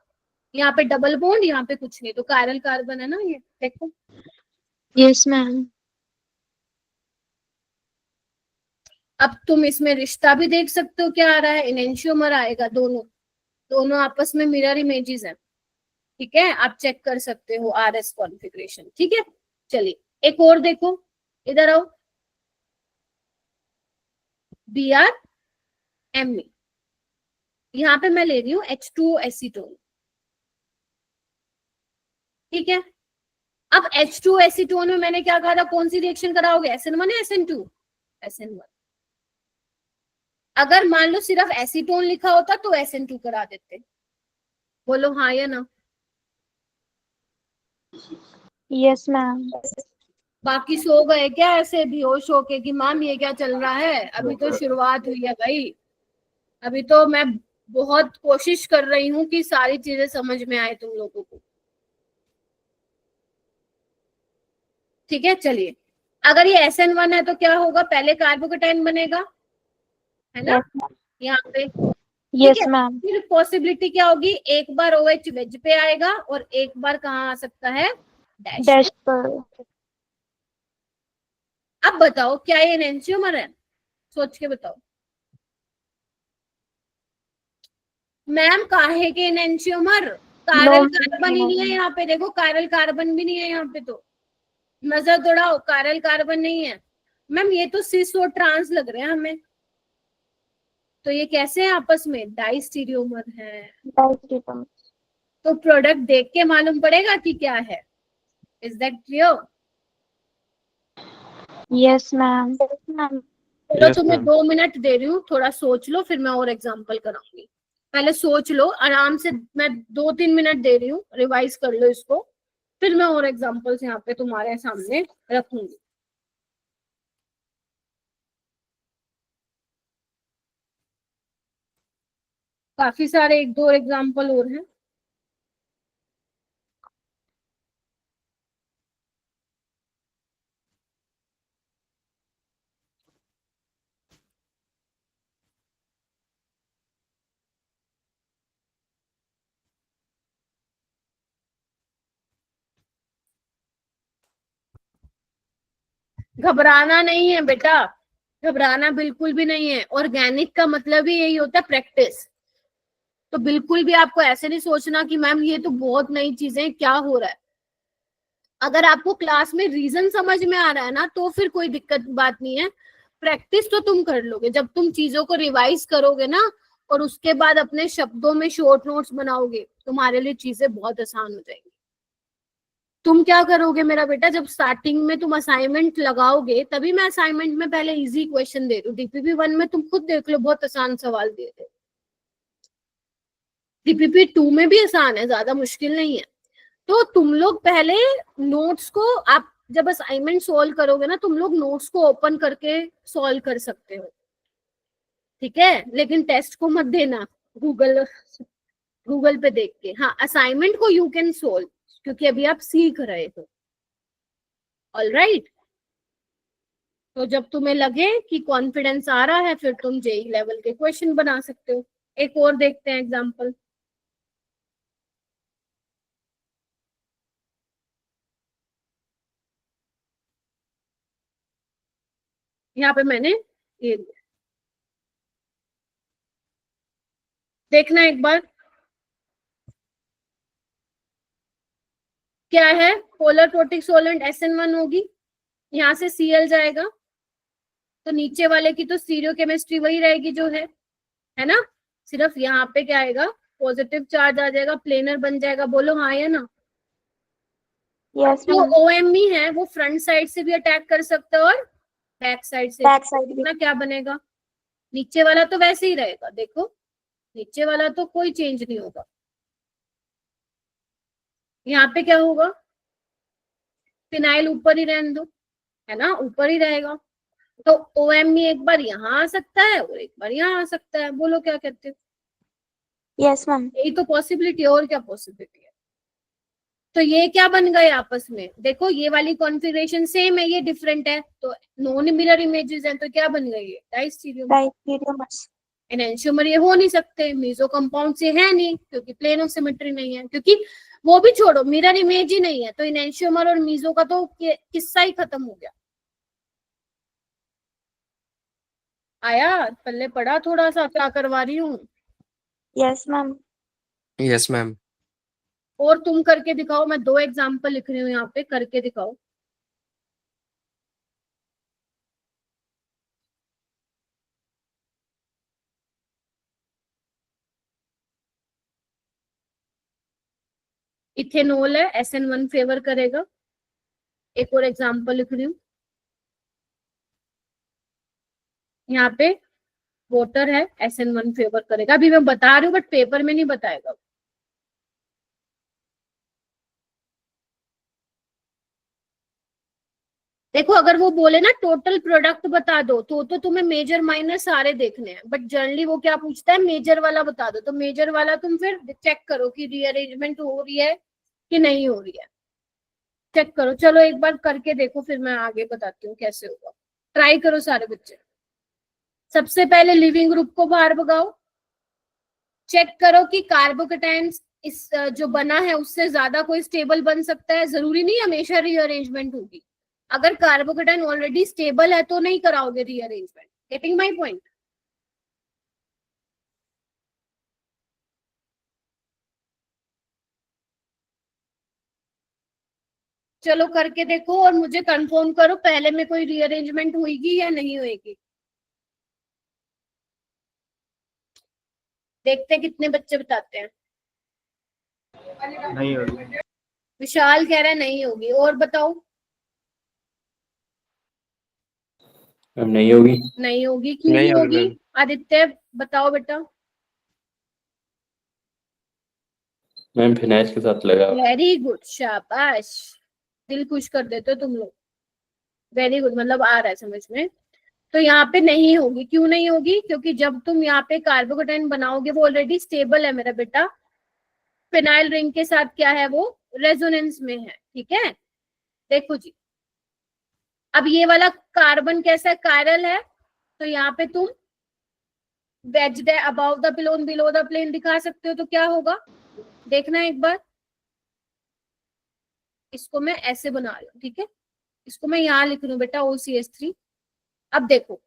यहाँ पे डबल बॉन्ड, यहाँ पे कुछ नहीं, तो कायरल कार्बन है ना ये, देखो। Yes ma'am. अब तुम इसमें रिश्ता भी देख सकते हो, क्या आ रहा है, एनेंशियोमर आएगा, दोनों दोनों आपस में मिरर इमेजेस हैं। ठीक है, आप चेक कर सकते हो RS कॉन्फ़िगरेशन। ठीक है, चलिए एक और देखो, इधर आओ, BrMe, यहाँ पे मैं ले रही हूँ H2O एसीटोन। ठीक है, अब H2O एसीटोन में मैंने क्या कहा था, कौन सी रिएक्शन कराओगे, SN1 या SN2? SN1। अगर मान लो सिर्फ एसीटोन लिखा होता तो SN2 करा देते। बोलो हाँ या ना। Yes ma'am. बाकी सो गए क्या ऐसे बेहोश होके कि मैम ये क्या चल रहा है? अभी तो शुरुआत हुई है भाई, अभी तो मैं बहुत कोशिश कर रही हूँ कि सारी चीजें समझ में आए तुम लोगों को। ठीक है, चलिए अगर ये SN1 है तो क्या होगा, पहले कार्बोकेटाइन बनेगा, है ना, यहाँ पे। Yes ma'am. फिर पॉसिबिलिटी क्या होगी, एक बार OH वेज पे आएगा और एक बार कहाँ आ सकता है, डैश। डैश पर। अब बताओ क्या ये एनेंशियोमर है, सोच के बताओ। मैम काहे के एनेंशियोमर, कायरल कार्बन ही नहीं है यहाँ पे, देखो कायरल कार्बन भी नहीं है यहाँ पे, तो नजर दौड़ाओ, कायरल कार्बन नहीं है। मैम ये तो सिस और ट्रांस लग रहे हैं हमें, तो ये कैसे है आपस में, डाइस्टीरियोमर है। तो प्रोडक्ट देख के मालूम पड़ेगा कि क्या है। Is that clear? Yes ma'am. चलो Yes, तुम्हें ma'am. 2 मिनट दे रही हूँ, थोड़ा सोच लो, फिर मैं और एग्जाम्पल कराऊंगी। पहले सोच लो आराम से, मैं 2-3 मिनट दे रही हूँ, रिवाइज कर लो इसको, फिर मैं और एग्जाम्पल्स यहाँ पे तुम्हारे सामने रखूंगी। काफी सारे 1-2 एग्जाम्पल और हैं। घबराना नहीं है बेटा, घबराना बिल्कुल भी नहीं है। ऑर्गेनिक का मतलब ही यही होता है, प्रैक्टिस। तो बिल्कुल भी आपको ऐसे नहीं सोचना कि मैम ये तो बहुत नई चीजें, क्या हो रहा है। अगर आपको क्लास में रीजन समझ में आ रहा है ना, तो फिर कोई दिक्कत बात नहीं है। प्रैक्टिस तो तुम कर लोगे जब तुम चीजों को रिवाइज करोगे ना, और उसके बाद अपने शब्दों में शॉर्ट नोट्स बनाओगे, तुम्हारे लिए चीजें बहुत आसान हो जाएंगी। तुम क्या करोगे मेरा बेटा, जब स्टार्टिंग में तुम असाइनमेंट लगाओगे, तभी मैं असाइनमेंट में पहले इजी क्वेश्चन दे रही हूँ। डीपीपी 1 में तुम खुद देख लो, बहुत आसान सवाल दिए थे। डीपीपी 2 में भी आसान है, ज्यादा मुश्किल नहीं है। तो तुम लोग पहले नोट्स को, आप जब असाइनमेंट सोल्व करोगे ना, तुम लोग नोट्स को ओपन करके सोल्व कर सकते हो, ठीक है। लेकिन टेस्ट को मत देना गूगल गूगल पे देख के। हाँ, असाइनमेंट को यू कैन सोल्व, क्योंकि अभी आप सीख रहे हो। All right. तो जब तुम्हें लगे कि कॉन्फिडेंस आ रहा है, फिर तुम जेई लेवल के क्वेश्चन बना सकते हो। एक और देखते हैं एग्जाम्पल। यहाँ पे मैंने ये देखना एक बार, क्या है, पोलर प्रोटिक सोलेंट SN1 होगी, यहाँ से Cl जाएगा, तो नीचे वाले की तो स्टीरियोकेमिस्ट्री वही रहेगी जो है ना। सिर्फ यहाँ पे क्या आएगा, पॉजिटिव चार्ज आ जाएगा, प्लेनर बन जाएगा। बोलो हाँ या ना। यस जो मैम। OMe है वो फ्रंट साइड से भी अटैक कर सकता है और बैक साइड से बैक साइड भी भी। ना। क्या बनेगा, नीचे वाला तो वैसे ही रहेगा, देखो नीचे वाला तो कोई चेंज नहीं होगा। यहाँ पे क्या होगा, फिनाइल ऊपर ही रहने दो, है ना, ऊपर ही रहेगा। तो OMe एक बार यहाँ आ सकता है और एक बार यहाँ आ सकता है। बोलो क्या कहते हो। Yes ma'am. यही तो पॉसिबिलिटी है, और क्या पॉसिबिलिटी है। तो ये क्या बन गए आपस में, देखो ये वाली कॉन्फ़िगरेशन सेम है, ये डिफरेंट है, तो नॉन मिरर इमेजेस हैं, तो क्या बन गई है, डाइस्टीरियम। डाइस्टीरियमर्स। एनेंशियोमर ये हो नहीं सकते, मीजो कंपाउंड से है नहीं, क्योंकि प्लेन ऑफ सिमेट्री नहीं है, क्योंकि वो भी छोड़ो, मिरर इमेज ही नहीं है, तो एनेंशियोमर और मीजो का तो किस्सा ही खत्म हो गया। आया पल्ले पड़ा थोड़ा सा क्या करवा रही हूँ। Yes ma'am. Yes ma'am. और तुम करके दिखाओ, मैं 2 एग्जाम्पल लिख रही हूँ यहाँ पे, करके दिखाओ। इथेनॉल है, SN1 फेवर करेगा। एक और एग्जाम्पल लिख रही हूँ, यहाँ पे वाटर है, SN1 फेवर करेगा। अभी मैं बता रही हूँ, बट पेपर में नहीं बताएगा। देखो अगर वो बोले ना टोटल प्रोडक्ट बता दो, तो तुम्हें मेजर माइनर सारे देखने हैं, बट जनरली वो क्या पूछता है, मेजर वाला बता दो। तो मेजर वाला तुम फिर चेक करो कि रीअरेंजमेंट हो रही है कि नहीं हो रही है, चेक करो। चलो एक बार करके देखो, फिर मैं आगे बताती हूँ कैसे होगा। ट्राई करो सारे बच्चे। सबसे पहले लिविंग ग्रुप को बाहर भगाओ, चेक करो कि कार्बोकेटाइंस इस जो बना है उससे ज्यादा कोई स्टेबल बन सकता है। जरूरी नहीं हमेशा रीअरेंजमेंट होगी। अगर कार्बोकेटाइन ऑलरेडी स्टेबल है तो नहीं कराओगे रीअरेंजमेंट। Getting my point. चलो करके देखो और मुझे कंफर्म करो पहले में कोई रीअरेंजमेंट होगी या नहीं होगी। देखते कितने बच्चे बताते हैं। नहीं होगी। विशाल कह रहा है नहीं होगी, और बताओ। मैम नहीं होगी। नहीं होगी, क्यों नहीं नहीं होगी होगी? मैम। आदित्य बताओ बेटा। मैम फिनाइल के साथ लगा। वेरी गुड, शाबाश, दिल खुश कर देते हो तुम लोग। वेरी गुड, मतलब आ रहा है समझ में। तो यहाँ पे नहीं होगी, क्यों नहीं होगी? क्योंकि जब तुम यहाँ पे कार्बोकेटाइन बनाओगे वो ऑलरेडी स्टेबल है मेरा बेटा, फिनाइल रिंग के साथ क्या है, वो रेजोनेंस में है, ठीक है। देखो जी, अब ये वाला कार्बन कैसा है, कायरल है, तो यहाँ पे तुम वेज्ड है above the plane below the plane दिखा सकते हो, तो क्या होगा देखना एक बार। इसको मैं ऐसे बना रही हूँ, ठीक है, इसको मैं यहाँ लिख रही हूँ बेटा OCH3। अब देखो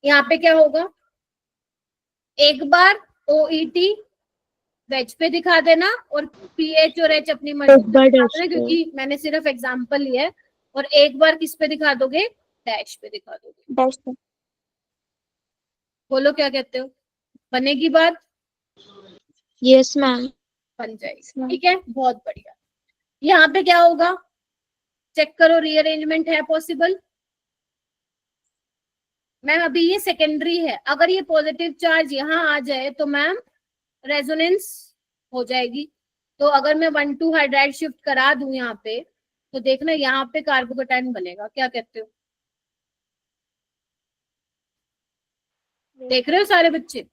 यहाँ पे क्या होगा, एक बार OET वेज पे दिखा देना और PH और H अपनी मर्जी एक से बार दिखा डैश देना, पे। क्योंकि मैंने सिर्फ एग्जांपल लिया है। और एक बार किस पे दिखा दोगे, डैश पे दिखा दोगे। डैश पे। बोलो क्या कहते हो, बनेगी बात? Yes ma'am. बन जाएगी, मैम। ठीक है, बहुत बढ़िया। यहाँ पे क्या होगा, चेक करो, रीअरेंजमेंट है पॉसिबल? मैम अभी ये सेकेंडरी है, अगर ये पॉजिटिव चार्ज यहाँ आ जाए तो मैम रेजोनेंस हो जाएगी। तो अगर मैं 1,2 हाइड्राइड शिफ्ट करा दूं यहाँ पे, तो देखना यहाँ पे कार्बोकेटाइन बनेगा, क्या कहते हो? देख रहे हो सारे बच्चे?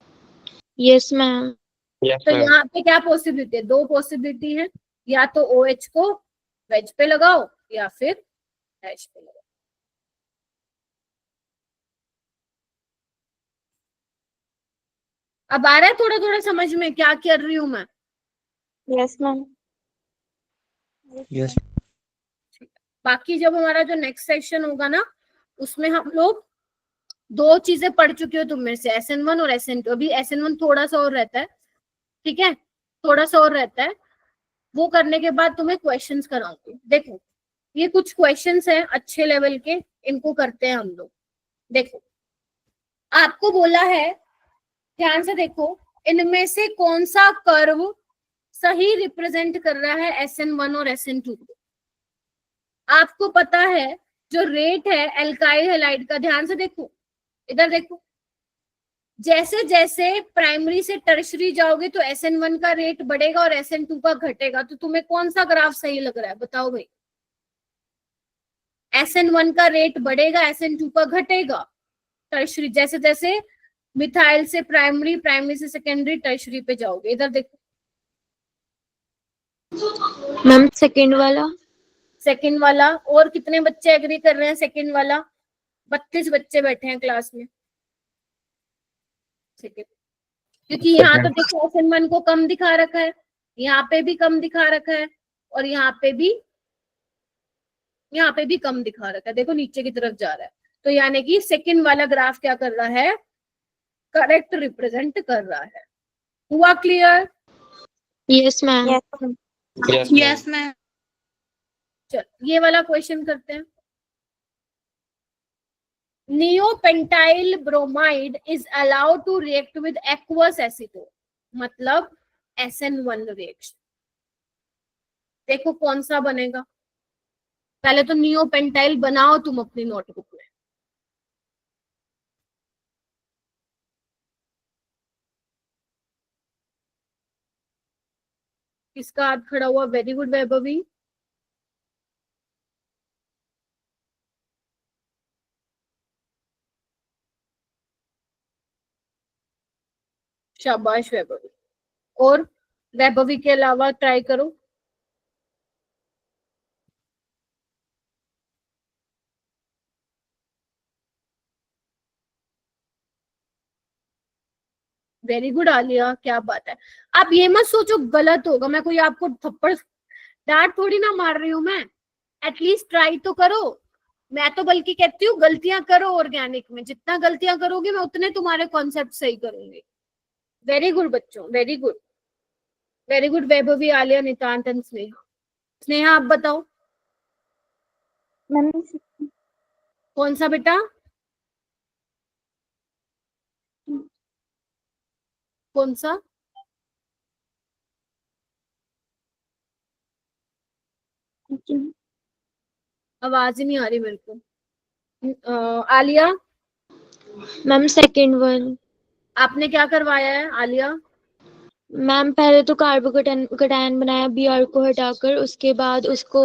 Yes ma'am. यस तो मैम। यहाँ पे क्या पॉसिबिलिटी है, दो पॉसिबिलिटी है, या तो OH को वेज पे लगाओ या फिर डैश पे लगाओ। अब आ रहा है थोड़ा थोड़ा समझ में क्या कर रही हूं मैं? Yes ma'am. यस। बाकी जब हमारा जो नेक्स्ट सेक्शन होगा ना, उसमें हम लोग दो चीजें पढ़ चुके हो तुम में से, SN1 और SN2। अभी SN1 थोड़ा सा और रहता है, ठीक है, थोड़ा सा और रहता है। वो करने के बाद तुम्हें क्वेश्चंस कराऊंगी। देखो ये कुछ क्वेश्चंस हैं अच्छे लेवल के, इनको करते हैं हम लोग। देखो आपको बोला है, ध्यान से देखो, इनमें से कौन सा कर्व सही रिप्रेजेंट कर रहा है SN1 और SN2 को? आपको पता है जो रेट है एल्काइल हैलाइड का, ध्यान से देखो, इधर देखो, जैसे जैसे प्राइमरी से टर्शरी जाओगे तो SN1 का रेट बढ़ेगा और SN2 का घटेगा। तो तुम्हें कौन सा ग्राफ सही लग रहा है, बताओ भाई? SN1 का रेट बढ़ेगा, SN2 का घटेगा। टर्शरी जैसे जैसे मिथाइल से प्राइमरी, प्राइमरी से सेकेंडरी, टर्शरी पे जाओगे। इधर देखो, मैम सेकंड वाला। सेकंड वाला। और कितने बच्चे एग्री कर रहे हैं सेकंड वाला? 32 बच्चे बैठे हैं क्लास में, ठीक है, क्योंकि यहाँ तो देखो SN1 को कम दिखा रखा है, यहाँ पे भी कम दिखा रखा है, और यहाँ पे भी कम दिखा रखा है। देखो नीचे की तरफ जा रहा है, तो यानी कि सेकंड वाला ग्राफ क्या कर रहा है, करेक्ट रिप्रेजेंट कर रहा है। हुआ clear? Yes ma'am. Yes ma'am. चल ये वाला क्वेश्चन करते हैं। Neopentyl bromide is allowed to react with aqueous acetone, मतलब SN1 रिएक्शन। देखो कौन सा बनेगा, पहले तो नियोपेंटाइल बनाओ तुम अपनी नोटबुक में। किसका हाथ खड़ा हुआ? Very good Vaibhavi. शाबाश वैभवी। और वैभवी के अलावा ट्राई करो। वेरी गुड आलिया, क्या बात है। आप ये मत सोचो गलत होगा, मैं कोई आपको थप्पड़ डांट थोड़ी ना मार रही हूँ मैं, एटलीस्ट ट्राई तो करो। मैं तो बल्कि कहती हूँ गलतियां करो, ऑर्गेनिक में जितना गलतियां करोगे मैं उतने तुम्हारे कॉन्सेप्ट सही करूंगी। वेरी गुड बच्चों, very good, very good Vaibhavi, Alia, नितांत एंड स्नेहा। स्नेहा आप बताओ मैम कौन सा बेटा, कौन सा? आवाज ही नहीं आ रही मेरे को। Alia, ma'am second one. आपने क्या करवाया है आलिया? मैम पहले तो कार्बोकटायन बनाया Br को हटाकर, उसके बाद उसको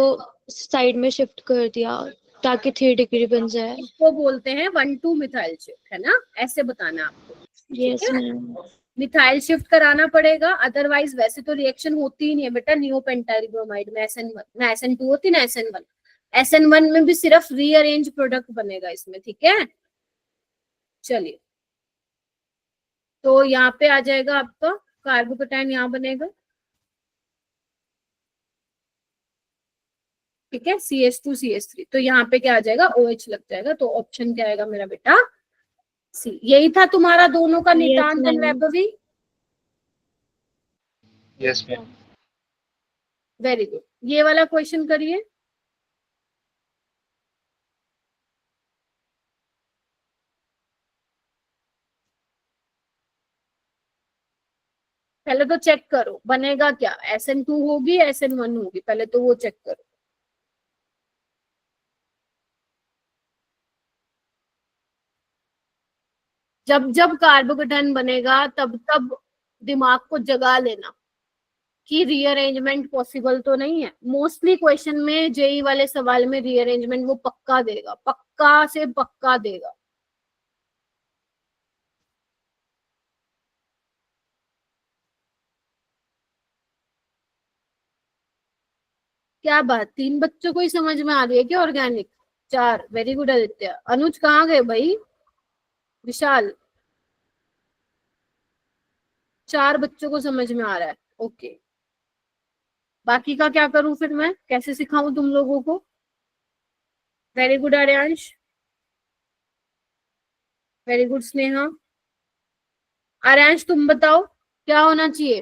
साइड में शिफ्ट कर दिया ताकि 3 डिग्री बन जाए। इसको बोलते हैं 1,2 मिथाइल शिफ्ट, है ना? ऐसे बताना है आपको। Yes ma'am. मिथाइल शिफ्ट कराना पड़ेगा, अदरवाइज वैसे तो रिएक्शन होती ही नहीं है बेटा नियोपेंटाइल ब्रोमाइड में। SN1 ना SN2 होती ना SN1। SN1 में भी सिर्फ रीअरेंज प्रोडक्ट बनेगा इसमें, ठीक है? चलिए, तो यहाँ पे आ जाएगा आपका कार्बोकटायन, यहाँ बनेगा, ठीक है, CH2CH3। तो यहाँ पे क्या आ जाएगा, OH लग जाएगा। तो ऑप्शन क्या आएगा मेरा बेटा? सी। यही था तुम्हारा दोनों का नितांत and Vaibhavi. Yes ma'am. Very good. ये वाला क्वेश्चन करिए। पहले तो चेक करो बनेगा क्या, SN2 होगी SN1 होगी, पहले तो वो चेक करो। जब जब कार्बोकटायन बनेगा तब तब दिमाग को जगा लेना कि रीअरेंजमेंट पॉसिबल तो नहीं है। मोस्टली क्वेश्चन में जेई वाले सवाल में रीअरेंजमेंट वो पक्का देगा, पक्का से पक्का देगा। क्या बात, 3 बच्चों को ही समझ में आ रही है क्या organic? 4, very good Aditya. Anuj कहाँ गए भाई? विशाल, 4 बच्चों को समझ में आ रहा है, ओके। बाकी का क्या करूं फिर मैं, कैसे सिखाऊं तुम लोगों को? Very good Aryansh, very good Sneha. Aryansh तुम बताओ क्या होना चाहिए?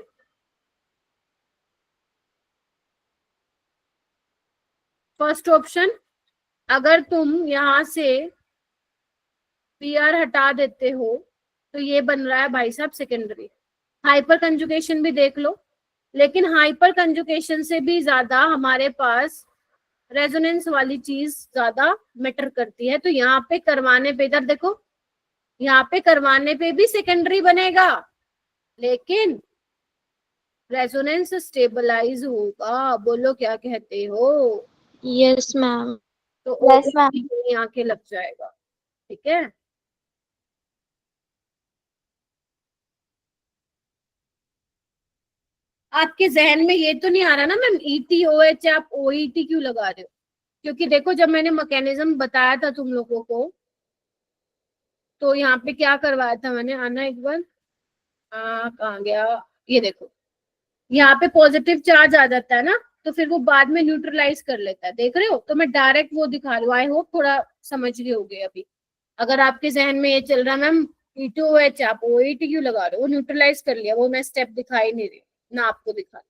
फर्स्ट ऑप्शन, अगर तुम यहां से PR हटा देते हो तो ये बन रहा है भाई साहब सेकेंडरी। हाइपर कंजुगेशन भी देख लो, लेकिन हाइपर कंजुगेशन से भी ज्यादा हमारे पास रेजोनेंस वाली चीज ज्यादा मैटर करती है। तो यहाँ पे करवाने पे, इधर देखो, यहाँ पे करवाने पे भी सेकेंडरी बनेगा, लेकिन रेजोनेंस स्टेबलाइज होगा। बोलो क्या कहते हो? Yes ma'am. तो यस मैम। OH आके लग जाएगा, ठीक है? आपके जहन में ये तो नहीं आ रहा ना मैम ETOH आप OET क्यों लगा रहे हो? क्योंकि देखो जब मैंने मैकेनिज्म बताया था तुम लोगों को, तो यहाँ पे क्या करवाया था मैंने, आना एक बार, कहाँ गया, ये देखो, यहाँ पे पॉजिटिव चार्ज आ जाता है ना, तो फिर वो बाद में न्यूट्रलाइज कर लेता है, देख रहे हो? तो मैं डायरेक्ट वो दिखा रही हूँ, आई होप थोड़ा समझ गए होगे अभी। अगर आपके जहन में ये चल रहा है मैम ETOH आप OET क्यों लगा रहे हो, वो न्यूट्रलाइज कर लिया, वो मैं स्टेप दिखा ही नहीं रही ना आपको दिखा,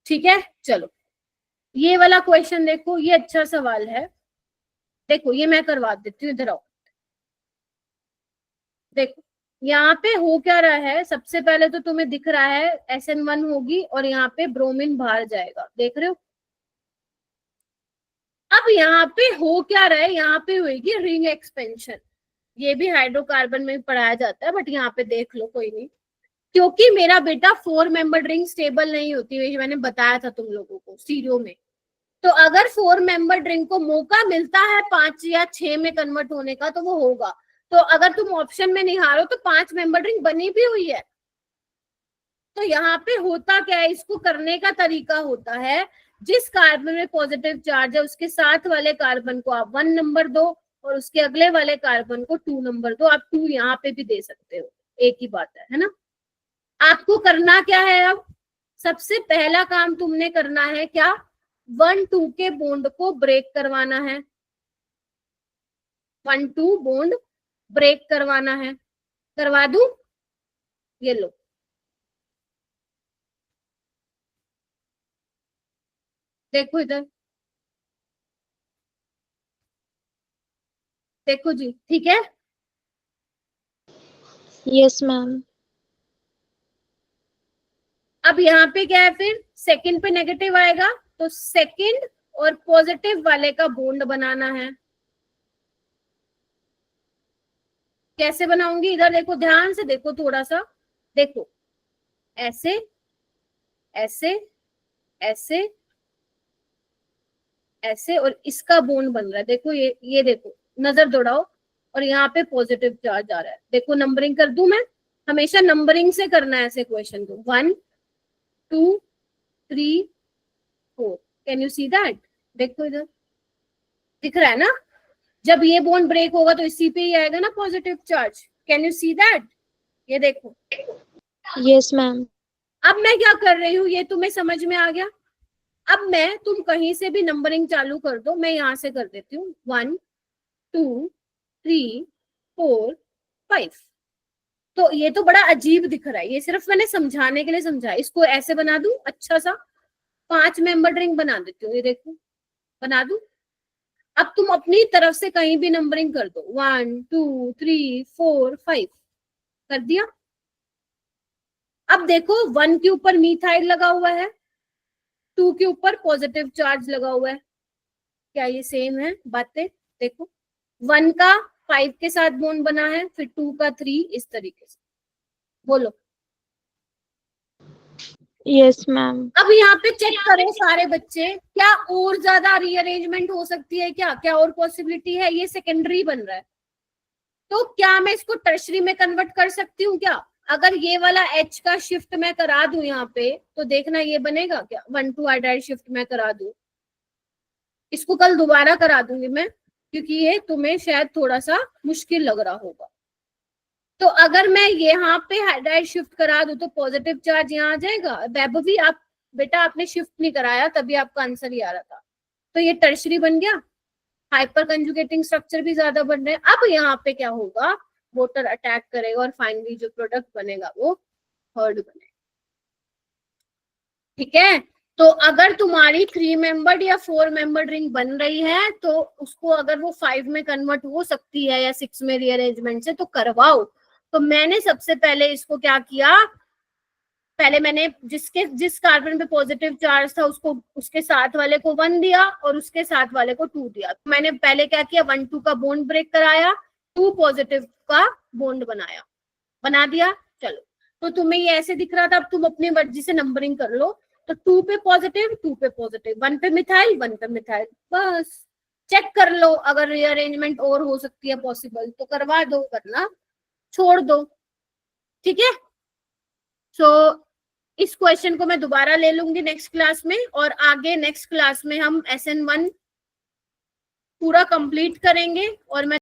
ठीक है? चलो, ये वाला क्वेश्चन देखो, ये अच्छा सवाल है। देखो ये मैं करवा देती हूँ, इधर आओ। देखो यहाँ पे हो क्या रहा है, सबसे पहले तो तुम्हें दिख रहा है SN1 होगी और यहाँ पे ब्रोमीन बाहर जाएगा, देख रहे हो? अब यहाँ पे हो क्या रहा है, यहाँ पे होगी रिंग एक्सपेंशन। ये भी हाइड्रोकार्बन में पढ़ाया जाता है, बट यहाँ पे देख लो, कोई नहीं। क्योंकि मेरा बेटा 4 मेंबर्ड रिंग स्टेबल नहीं होती है, मैंने बताया था तुम लोगों को स्टीरियो में। तो अगर 4 मेंबर्ड रिंग को मौका मिलता है 5 या 6 में कन्वर्ट होने का तो वो होगा। तो अगर तुम ऑप्शन में निहारो तो 5 मेंबर्ड रिंग बनी भी हुई है। तो यहाँ पे होता क्या है, इसको करने का तरीका होता है, जिस कार्बन में पॉजिटिव चार्ज है उसके साथ वाले कार्बन को आप 1 नंबर दो और उसके अगले वाले कार्बन को 2 नंबर दो। आप 2 यहाँ पे भी दे सकते हो, एक ही बात है ना? आपको करना क्या है, अब सबसे पहला काम तुमने करना है क्या, 1-2 के बॉन्ड को ब्रेक करवाना है। 1-2 बॉन्ड ब्रेक करवाना है, करवा दूं? ये लो, देखो इधर, देखो जी, ठीक है? Yes ma'am. अब यहाँ पे क्या है, फिर सेकंड पे नेगेटिव आएगा, तो सेकंड और पॉजिटिव वाले का बॉन्ड बनाना है। कैसे बनाऊंगी, इधर देखो, ध्यान से देखो, थोड़ा सा देखो, ऐसे ऐसे ऐसे ऐसे, और इसका बॉन्ड बन रहा है, देखो ये देखो, नजर दौड़ाओ, और यहाँ पे पॉजिटिव चार्ज आ रहा है। देखो नंबरिंग कर दूं मैं, हमेशा नंबरिंग से करना है ऐसे क्वेश्चन को। 1 2 3 4, कैन यू सी दैट? देखो इधर दिख रहा है ना, जब ये बॉन्ड ब्रेक होगा तो इसी पे ही आएगा ना positive charge. Can you see that? ये देखो। Yes ma'am. अब मैं क्या कर रही हूँ, ये तुम्हें समझ में आ गया? अब मैं, तुम कहीं से भी नंबरिंग चालू कर दो, मैं यहाँ से कर देती हूँ। 1 2 3 4 5। तो ये तो बड़ा अजीब दिख रहा है, ये सिर्फ मैंने समझाने के लिए समझा। इसको ऐसे बना दूं, अच्छा सा 5 मेंबर रिंग बना देती हूँ, ये देखो बना दूं। अब तुम अपनी तरफ से कहीं भी नंबरिंग कर दो, 1 2 3 4 5 कर दिया। अब देखो 1 के ऊपर मीथाइल लगा हुआ है, 2 के ऊपर पॉजिटिव चार्ज लगा हुआ है। क्या ये सेम है बातें? देखो 1 का 5 के साथ बॉन्ड बना है, फिर 2 का 3, इस तरीके से। बोलो। Yes ma'am. अब यहाँ पे चेक करो सारे बच्चे, क्या और ज्यादा रीअरेंजमेंट हो सकती है? क्या और पॉसिबिलिटी है? ये सेकेंडरी बन रहा है, तो क्या मैं इसको टर्शरी में कन्वर्ट कर सकती हूँ क्या? अगर ये वाला H का शिफ्ट मैं करा दूं यहाँ पे, तो देखना ये बनेगा क्या? 1,2 हाइड्राइड शिफ्ट मैं करा दूं, इसको कल दोबारा करा दूंगी मैं, क्योंकि ये तुम्हें शायद थोड़ा सा मुश्किल लग रहा होगा। तो अगर मैं यहाँ पे हाइड्राइड शिफ्ट करा दूं तो पॉजिटिव चार्ज यहाँ आ जाएगा। वैभवी, आप बेटा आपने शिफ्ट नहीं कराया, तभी आपका आंसर ही आ रहा था। तो ये टर्शरी बन गया, हाइपर कंजुगेटिंग स्ट्रक्चर भी ज्यादा बन रहे हैं। अब यहाँ पे क्या होगा, वोटर अटैक करेगा और फाइनली जो प्रोडक्ट बनेगा वो थर्ड बनेगा। ठीक है, तो अगर तुम्हारी 3 मेंबर्ड या 4 मेंबर्ड रिंग बन रही है, तो उसको अगर वो 5 में कन्वर्ट हो सकती है या 6 में रीअरेंजमेंट से, तो करवाओ। तो मैंने सबसे पहले इसको क्या किया, पहले मैंने जिस कार्बन पे पॉजिटिव चार्ज था उसको, उसके साथ वाले को 1 दिया और उसके साथ वाले को 2 दिया। तो मैंने पहले क्या किया, 1 2 का बॉन्ड ब्रेक कराया, 2 पॉजिटिव का बॉन्ड बना दिया। चलो, तो तुम्हें ये ऐसे दिख रहा था, अब तुम अपनी मर्जी से नंबरिंग कर लो। तो 2 पे पॉजिटिव, 2 पे पॉजिटिव, 1 पे मिथाइल, 1 पे मिथाइल, बस चेक कर लो। अगर रीअरेंजमेंट और हो सकती है पॉसिबल तो करवा दो, करना छोड़ दो। ठीक है, सो इस क्वेश्चन को मैं दोबारा ले लूंगी नेक्स्ट क्लास में, और आगे नेक्स्ट क्लास में हम SN1 पूरा कंप्लीट करेंगे और मैं